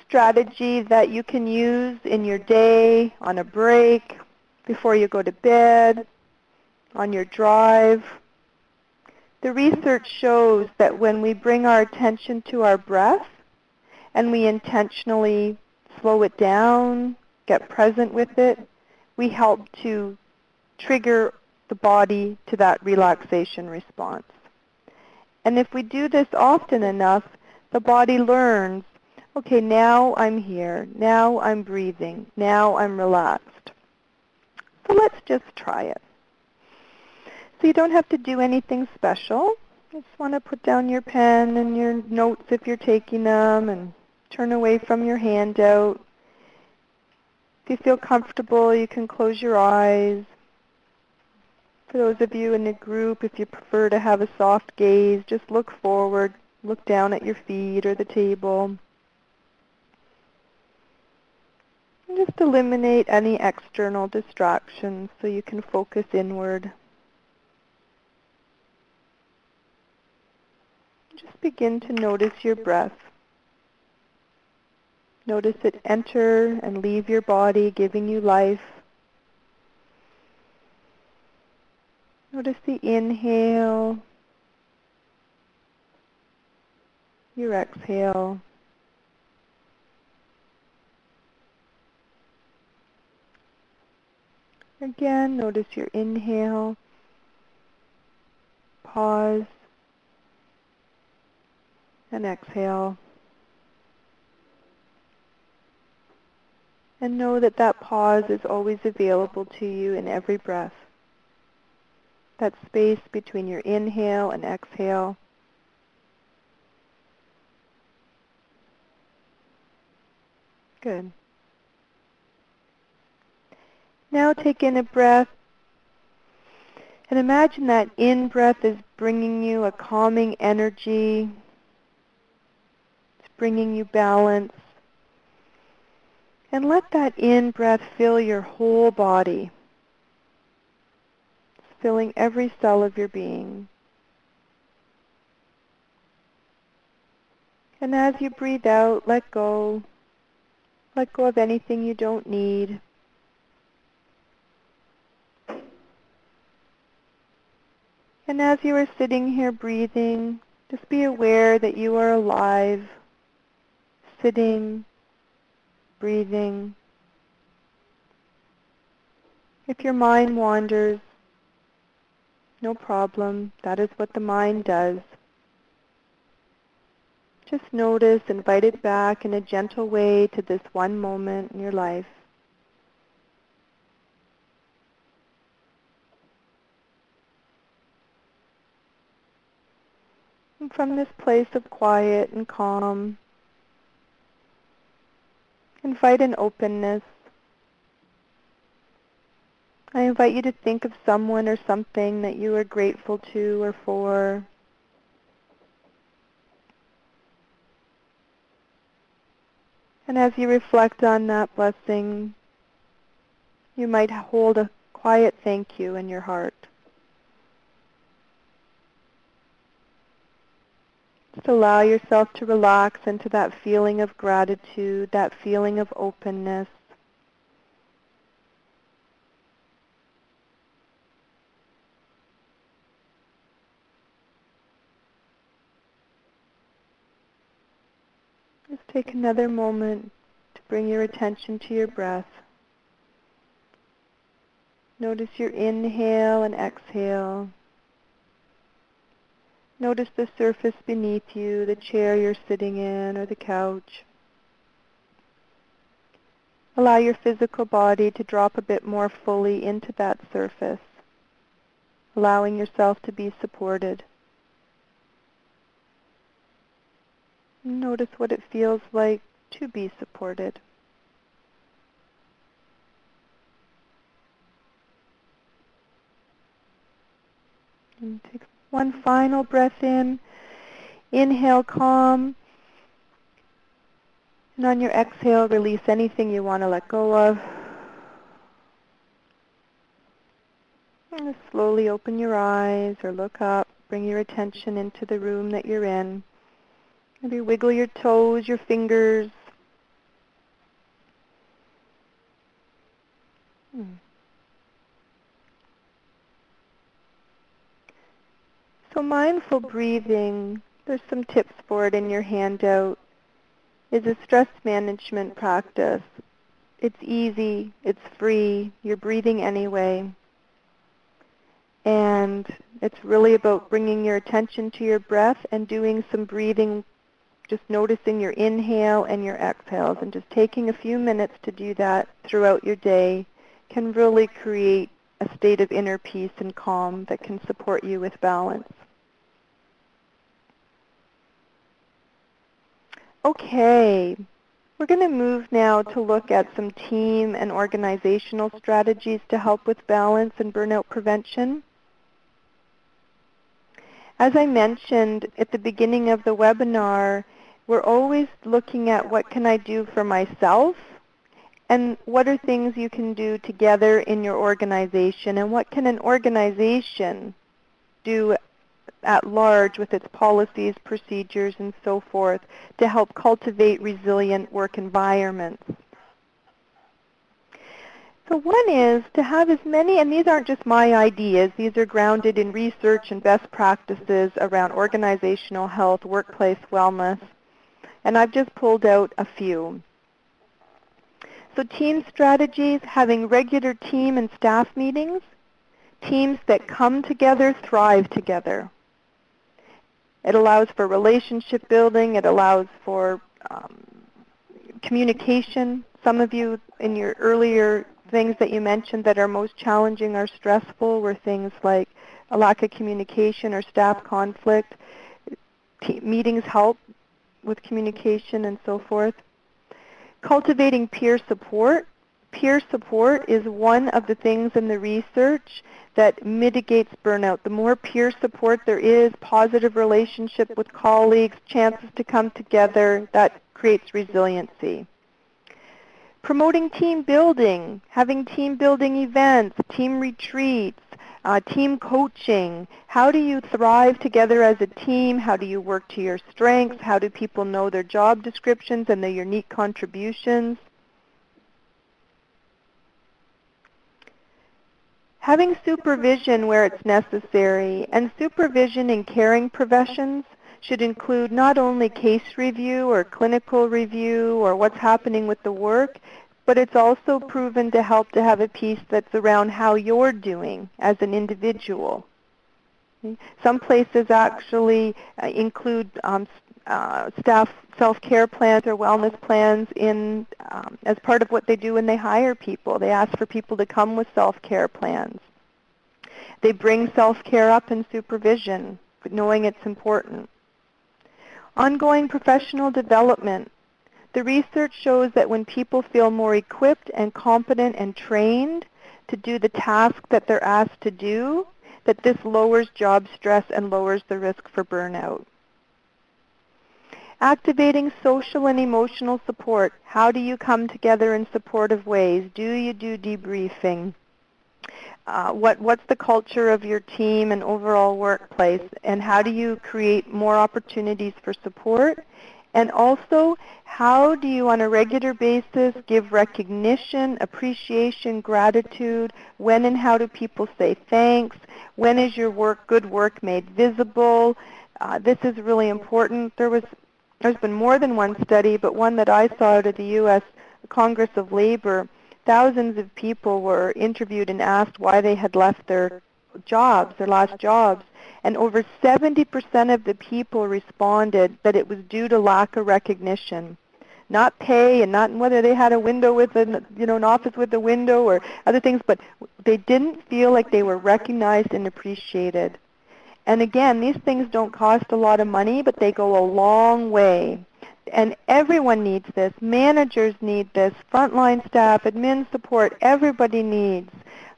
strategy that you can use in your day, on a break, before you go to bed, on your drive. The research shows that when we bring our attention to our breath and we intentionally slow it down, get present with it, we help to trigger the body to that relaxation response. And if we do this often enough, the body learns, okay, now I'm here, now I'm breathing, now I'm relaxed. So let's just try it. So you don't have to do anything special. You just want to put down your pen and your notes if you're taking them and turn away from your handout. If you feel comfortable, you can close your eyes. For those of you in the group, if you prefer to have a soft gaze, just look forward, look down at your feet or the table. And just eliminate any external distractions so you can focus inward. Just begin to notice your breath. Notice it enter and leave your body, giving you life. Notice the inhale, your exhale. Again, notice your inhale, pause, and exhale. And know that that pause is always available to you in every breath. That space between your inhale and exhale. Good. Now take in a breath and imagine that in-breath is bringing you a calming energy. It's bringing you balance. And let that in-breath fill your whole body. It's filling every cell of your being. And as you breathe out, let go. Let go of anything you don't need. And as you are sitting here breathing, just be aware that you are alive, sitting, breathing. If your mind wanders, no problem. That is what the mind does. Just notice, invite it back in a gentle way to this one moment in your life. And from this place of quiet and calm, invite an openness. I invite you to think of someone or something that you are grateful to or for. And as you reflect on that blessing, you might hold a quiet thank you in your heart. Just allow yourself to relax into that feeling of gratitude, that feeling of openness. Just take another moment to bring your attention to your breath. Notice your inhale and exhale. Notice the surface beneath you, the chair you're sitting in or the couch. Allow your physical body to drop a bit more fully into that surface, allowing yourself to be supported. Notice what it feels like to be supported. And take one final breath in. Inhale, calm. And on your exhale, release anything you want to let go of. And slowly open your eyes or look up. Bring your attention into the room that you're in. Maybe wiggle your toes, your fingers. So mindful breathing, there's some tips for it in your handout, is a stress management practice. It's easy, it's free, you're breathing anyway. And it's really about bringing your attention to your breath and doing some breathing, just noticing your inhale and your exhales, and just taking a few minutes to do that throughout your day can really create a state of inner peace and calm that can support you with balance. Okay, we're going to move now to look at some team and organizational strategies to help with balance and burnout prevention. As I mentioned at the beginning of the webinar, we're always looking at what can I do for myself and what are things you can do together in your organization, and what can an organization do at large with its policies, procedures, and so forth to help cultivate resilient work environments. So one is to have as many, and these aren't just my ideas, these are grounded in research and best practices around organizational health, workplace wellness, and I've just pulled out a few. So team strategies, having regular team and staff meetings. Teams that come together thrive together. It allows for relationship building. It allows for communication. Some of you in your earlier things that you mentioned that are most challenging or stressful were things like a lack of communication or staff conflict. Meetings help with communication and so forth. Cultivating peer support. Peer support is one of the things in the research that mitigates burnout. The more peer support there is, positive relationship with colleagues, chances to come together, that creates resiliency. Promoting team building, having team building events, team retreats, team coaching. How do you thrive together as a team? How do you work to your strengths? How do people know their job descriptions and their unique contributions? Having supervision where it's necessary, and supervision in caring professions should include not only case review or clinical review or what's happening with the work, but it's also proven to help to have a piece that's around how you're doing as an individual. Some places actually include staff self-care plans or wellness plans in as part of what they do when they hire people. They ask for people to come with self-care plans. They bring self-care up in supervision, knowing it's important. Ongoing professional development. The research shows that when people feel more equipped and competent and trained to do the task that they're asked to do, that this lowers job stress and lowers the risk for burnout. Activating social and emotional support. How do you come together in supportive ways? Do you do debriefing? What's the culture of your team and overall workplace? And how do you create more opportunities for support? And also, how do you on a regular basis give recognition, appreciation, gratitude? When and how do people say thanks? When is your good work made visible? This is really important. There's been more than one study, but one that I saw out of the U.S. Congress of Labor, thousands of people were interviewed and asked why they had left their jobs, their last jobs, and over 70% of the people responded that it was due to lack of recognition. Not pay and not whether they had a window with an office with a window or other things, but they didn't feel like they were recognized and appreciated. And again, these things don't cost a lot of money, but they go a long way. And everyone needs this. Managers need this. Frontline staff, admin support, everybody needs,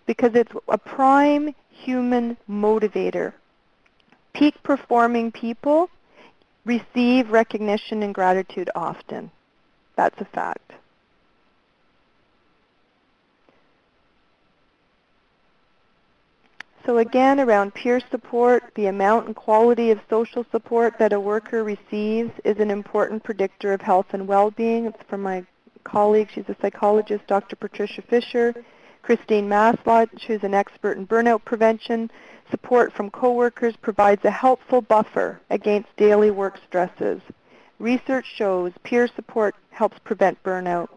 because it's a prime human motivator. Peak performing people receive recognition and gratitude often. That's a fact. So again, around peer support, the amount and quality of social support that a worker receives is an important predictor of health and well-being. It's from my colleague, she's a psychologist, Dr. Patricia Fisher. Christine Maslach, who's an expert in burnout prevention. Support from coworkers provides a helpful buffer against daily work stresses. Research shows peer support helps prevent burnout.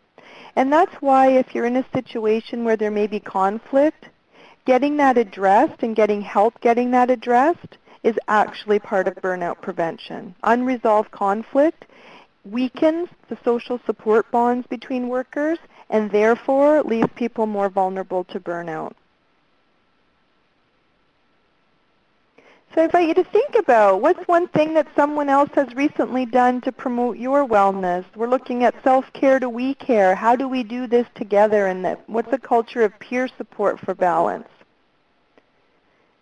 And that's why if you're in a situation where there may be conflict, getting that addressed and getting help getting that addressed is actually part of burnout prevention. Unresolved conflict weakens the social support bonds between workers and therefore leaves people more vulnerable to burnout. So I invite you to think about what's one thing that someone else has recently done to promote your wellness. We're looking at self-care to we care. How do we do this together? And what's the culture of peer support for balance?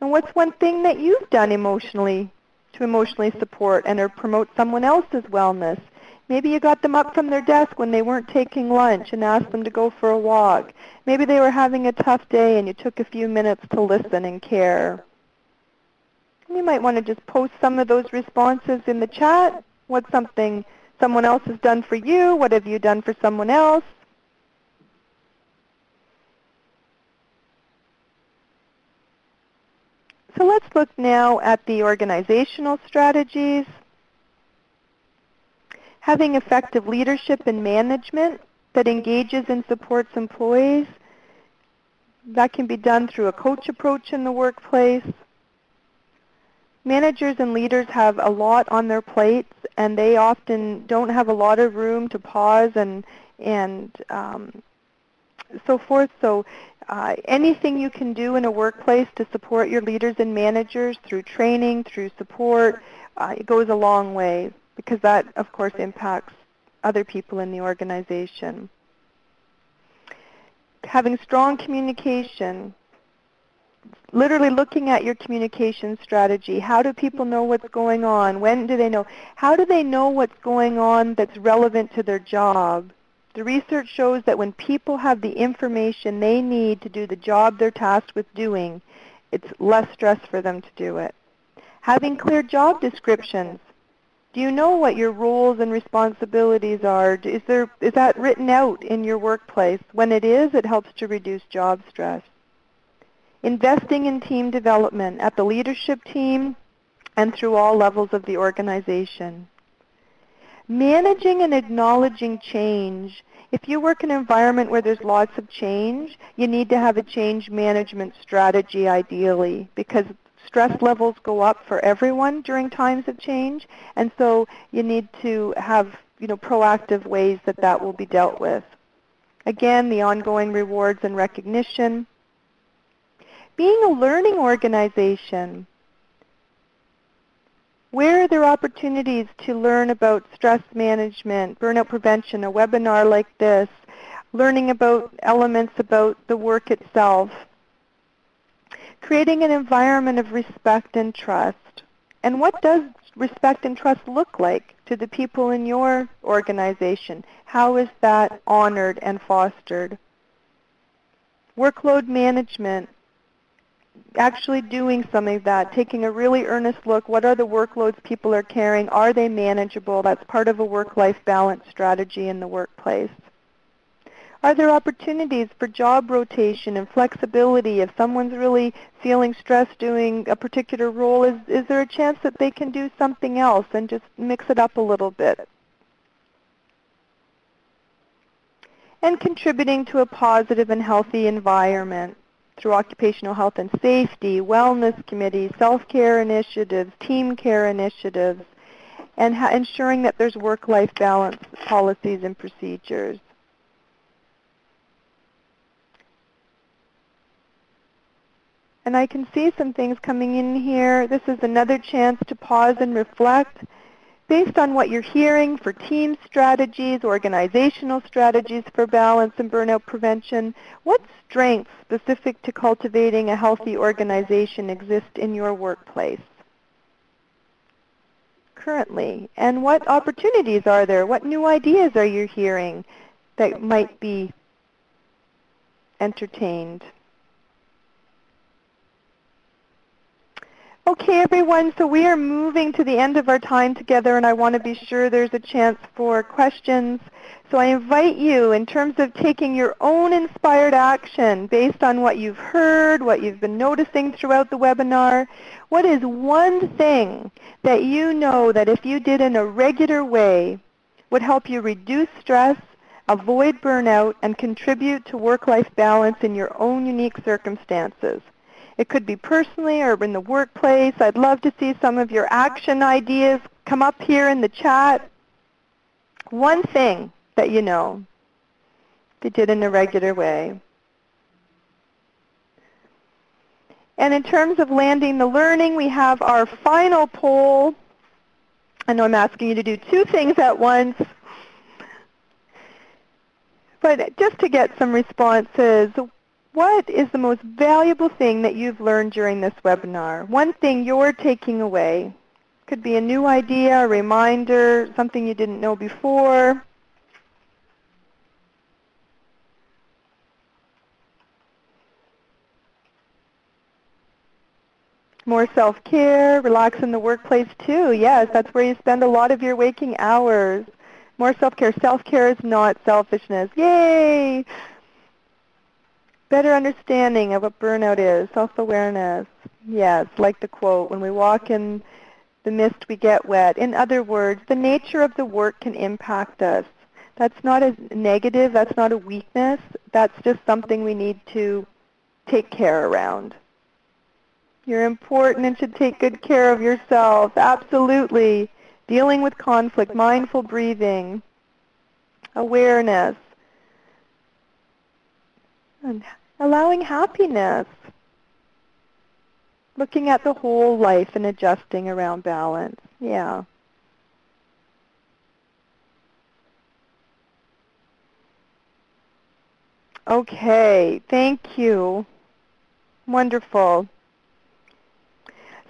And what's one thing that you've done emotionally to emotionally support and or promote someone else's wellness? Maybe you got them up from their desk when they weren't taking lunch and asked them to go for a walk. Maybe they were having a tough day and you took a few minutes to listen and care. You might want to just post some of those responses in the chat. What's something someone else has done for you? What have you done for someone else? So let's look now at the organizational strategies. Having effective leadership and management that engages and supports employees. That can be done through a coach approach in the workplace. Managers and leaders have a lot on their plates, and they often don't have a lot of room to pause and so forth. So anything you can do in a workplace to support your leaders and managers through training, through support, it goes a long way, because that, of course, impacts other people in the organization. Having strong communication. Literally looking at your communication strategy. How do people know what's going on? When do they know? How do they know what's going on that's relevant to their job? The research shows that when people have the information they need to do the job they're tasked with doing, it's less stress for them to do it. Having clear job descriptions. Do you know what your roles and responsibilities are? Is that written out in your workplace? When it is, it helps to reduce job stress. Investing in team development at the leadership team and through all levels of the organization. Managing and acknowledging change. If you work in an environment where there's lots of change, you need to have a change management strategy ideally, because stress levels go up for everyone during times of change, and so you need to have proactive ways that will be dealt with. Again, the ongoing rewards and recognition. Being a learning organization, where are there opportunities to learn about stress management, burnout prevention, a webinar like this, learning about elements about the work itself, creating an environment of respect and trust. And what does respect and trust look like to the people in your organization? How is that honored and fostered? Workload management. Actually doing something like that, taking a really earnest look, what are the workloads people are carrying? Are they manageable? That's part of a work-life balance strategy in the workplace. Are there opportunities for job rotation and flexibility? If someone's really feeling stressed doing a particular role, is there a chance that they can do something else and just mix it up a little bit? And contributing to a positive and healthy environment through occupational health and safety, wellness committees, self-care initiatives, team care initiatives, and ensuring that there's work-life balance policies and procedures. And I can see some things coming in here. This is another chance to pause and reflect. Based on what you're hearing for team strategies, organizational strategies for balance and burnout prevention, what strengths specific to cultivating a healthy organization exist in your workplace currently? And what opportunities are there? What new ideas are you hearing that might be entertained? Okay, everyone, so we are moving to the end of our time together, and I want to be sure there's a chance for questions. So I invite you, in terms of taking your own inspired action based on what you've heard, what you've been noticing throughout the webinar, what is one thing that you know that if you did in a regular way would help you reduce stress, avoid burnout, and contribute to work-life balance in your own unique circumstances? It could be personally or in the workplace. I'd love to see some of your action ideas come up here in the chat. One thing that you know they did in a regular way. And in terms of landing the learning, we have our final poll. I know I'm asking you to do two things at once. But just to get some responses, what is the most valuable thing that you've learned during this webinar? One thing you're taking away. Could be a new idea, a reminder, something you didn't know before. More self-care, relax in the workplace too. Yes, that's where you spend a lot of your waking hours. More self-care. Self-care is not selfishness. Yay! Better understanding of what burnout is, self-awareness. Yes, like the quote, when we walk in the mist we get wet. In other words, the nature of the work can impact us. That's not a negative, that's not a weakness, that's just something we need to take care around. You're important and should take good care of yourself, absolutely. Dealing with conflict, mindful breathing, awareness, and allowing happiness. Looking at the whole life and adjusting around balance. Yeah. Okay, thank you. Wonderful.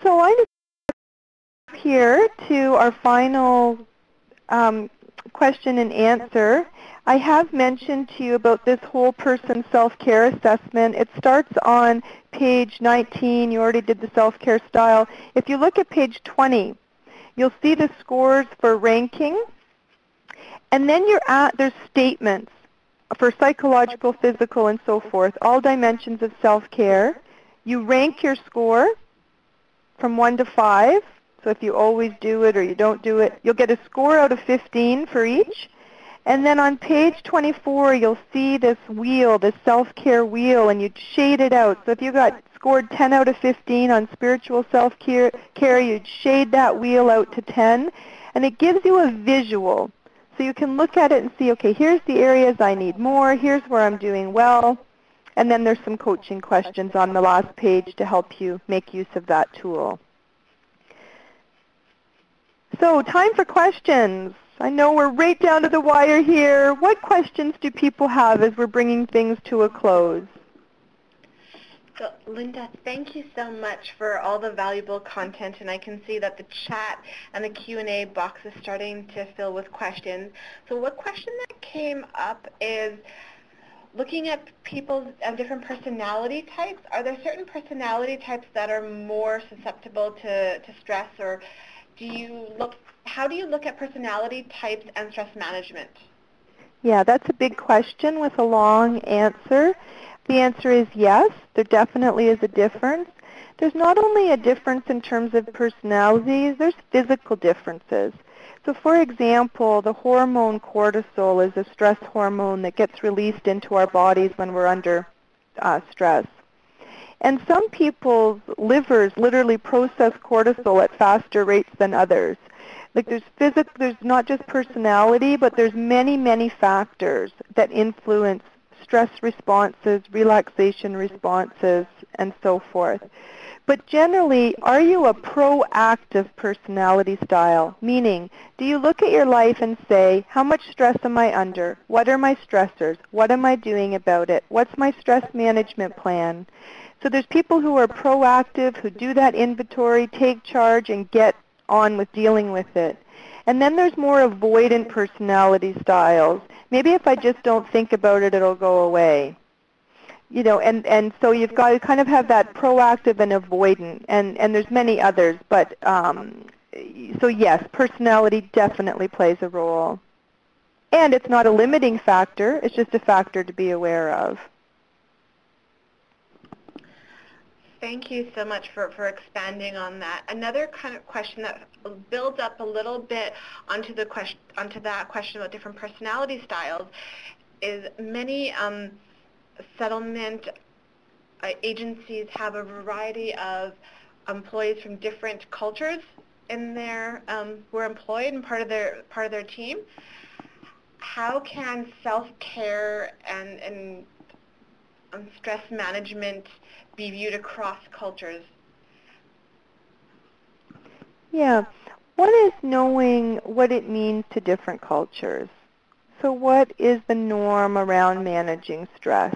So I'm here to our final question and answer. I have mentioned to you about this whole person self-care assessment. It starts on page 19. You already did the self-care style. If you look at page 20, you'll see the scores for ranking. And then there's statements for psychological, physical, and so forth, all dimensions of self-care. You rank your score from 1 to 5. So if you always do it or you don't do it, you'll get a score out of 15 for each. And then on page 24, you'll see this wheel, this self-care wheel, and you'd shade it out. So if you got scored 10 out of 15 on spiritual self-care, you'd shade that wheel out to 10. And it gives you a visual. So you can look at it and see, okay, here's the areas I need more, here's where I'm doing well. And then there's some coaching questions on the last page to help you make use of that tool. So time for questions. I know we're right down to the wire here. What questions do people have as we're bringing things to a close? So, Linda, thank you so much for all the valuable content, and I can see that the chat and the Q&A box is starting to fill with questions. So what question that came up is, looking at people's different personality types, are there certain personality types that are more susceptible to stress, or how do you look at personality types and stress management? Yeah, that's a big question with a long answer. The answer is yes, there definitely is a difference. There's not only a difference in terms of personalities, there's physical differences. So for example, the hormone cortisol is a stress hormone that gets released into our bodies when we're under stress. And some people's livers literally process cortisol at faster rates than others. Like there's not just personality, but there's many, many factors that influence stress responses, relaxation responses, and so forth. But generally, are you a proactive personality style? Meaning, do you look at your life and say, how much stress am I under? What are my stressors? What am I doing about it? What's my stress management plan? So there's people who are proactive, who do that inventory, take charge, and get on with dealing with it. And then there's more avoidant personality styles. Maybe if I just don't think about it, it'll go away. You know, and so you've got to kind of have that proactive and avoidant, and there's many others, but so yes, personality definitely plays a role. And it's not a limiting factor, it's just a factor to be aware of. Thank you so much for expanding on that. Another kind of question that builds up a little bit onto that question about different personality styles is many settlement agencies have a variety of employees from different cultures in their who are employed and part of their team. How can self-care and stress management be viewed across cultures? Yeah. One is knowing what it means to different cultures. So what is the norm around managing stress?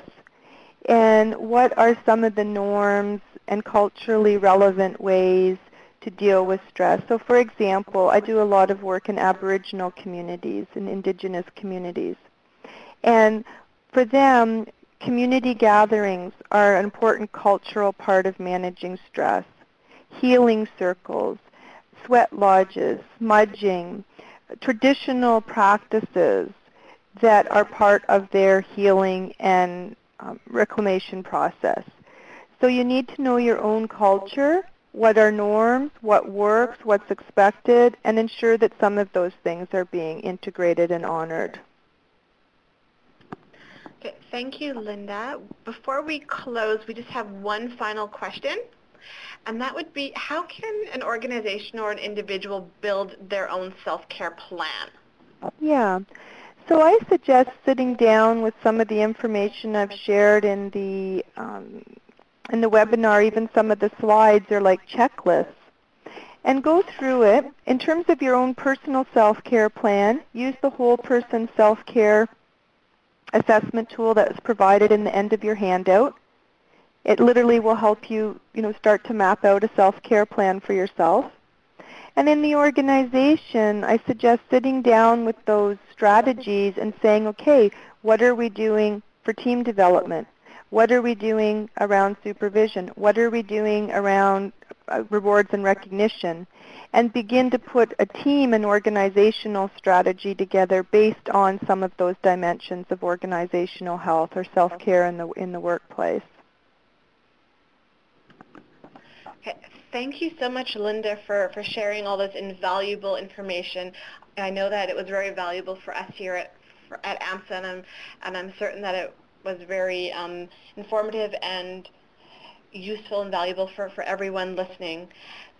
And what are some of the norms and culturally relevant ways to deal with stress? So for example, I do a lot of work in Aboriginal communities and Indigenous communities. And for them, community gatherings are an important cultural part of managing stress. Healing circles, sweat lodges, smudging, traditional practices that are part of their healing and reclamation process. So you need to know your own culture, what are norms, what works, what's expected, and ensure that some of those things are being integrated and honored. Okay, thank you, Linda. Before we close, we just have one final question, and that would be, how can an organization or an individual build their own self-care plan? Yeah. So I suggest sitting down with some of the information I've shared in the webinar. Even some of the slides are like checklists. And go through it. In terms of your own personal self-care plan, use the whole person self-care assessment tool that is provided in the end of your handout. It literally will help you, start to map out a self-care plan for yourself. And in the organization, I suggest sitting down with those strategies and saying, okay, what are we doing for team development? What are we doing around supervision? What are we doing around rewards and recognition? And begin to put a team and organizational strategy together based on some of those dimensions of organizational health or self-care in the workplace. Okay. Thank you so much, Linda, for sharing all this invaluable information. I know that it was very valuable for us here at AMSSA, and I'm certain that it was very informative and useful and valuable for everyone listening.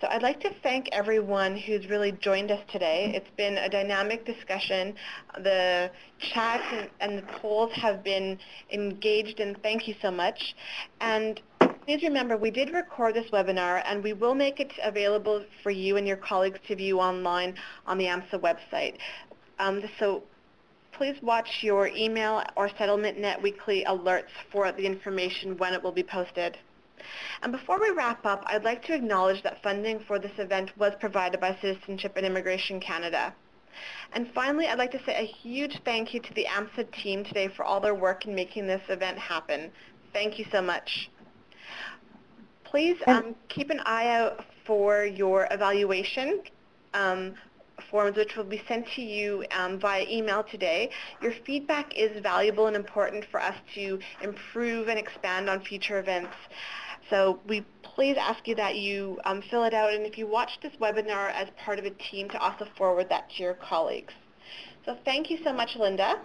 So I'd like to thank everyone who's really joined us today. It's been a dynamic discussion. The chat and the polls have been engaged, and thank you so much. And please remember, we did record this webinar, and we will make it available for you and your colleagues to view online on the AMSSA website. So please watch your email or SettlementNet weekly alerts for the information when it will be posted. And before we wrap up, I'd like to acknowledge that funding for this event was provided by Citizenship and Immigration Canada. And finally, I'd like to say a huge thank you to the AMSSA team today for all their work in making this event happen. Thank you so much. Please keep an eye out for your evaluation forms, which will be sent to you via email today. Your feedback is valuable and important for us to improve and expand on future events. So we please ask you that you fill it out, and if you watch this webinar as part of a team, to also forward that to your colleagues. So thank you so much, Linda.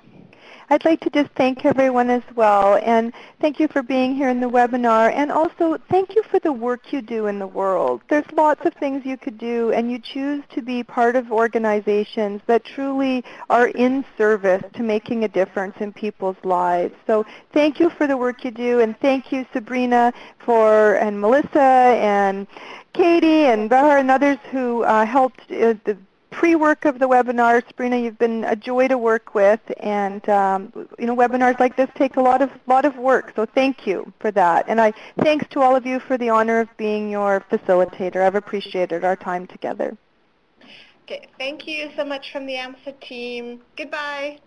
I'd like to just thank everyone as well, and thank you for being here in the webinar, and also thank you for the work you do in the world. There's lots of things you could do, and you choose to be part of organizations that truly are in service to making a difference in people's lives. So thank you for the work you do, and thank you, Sabrina, and Melissa, and Katie, and Bahar, and others who helped the pre-work of the webinar. Sabrina, you've been a joy to work with, and webinars like this take a lot of work. So thank you for that, and thanks to all of you for the honor of being your facilitator. I've appreciated our time together. Okay, thank you so much from the AMSSA team. Goodbye.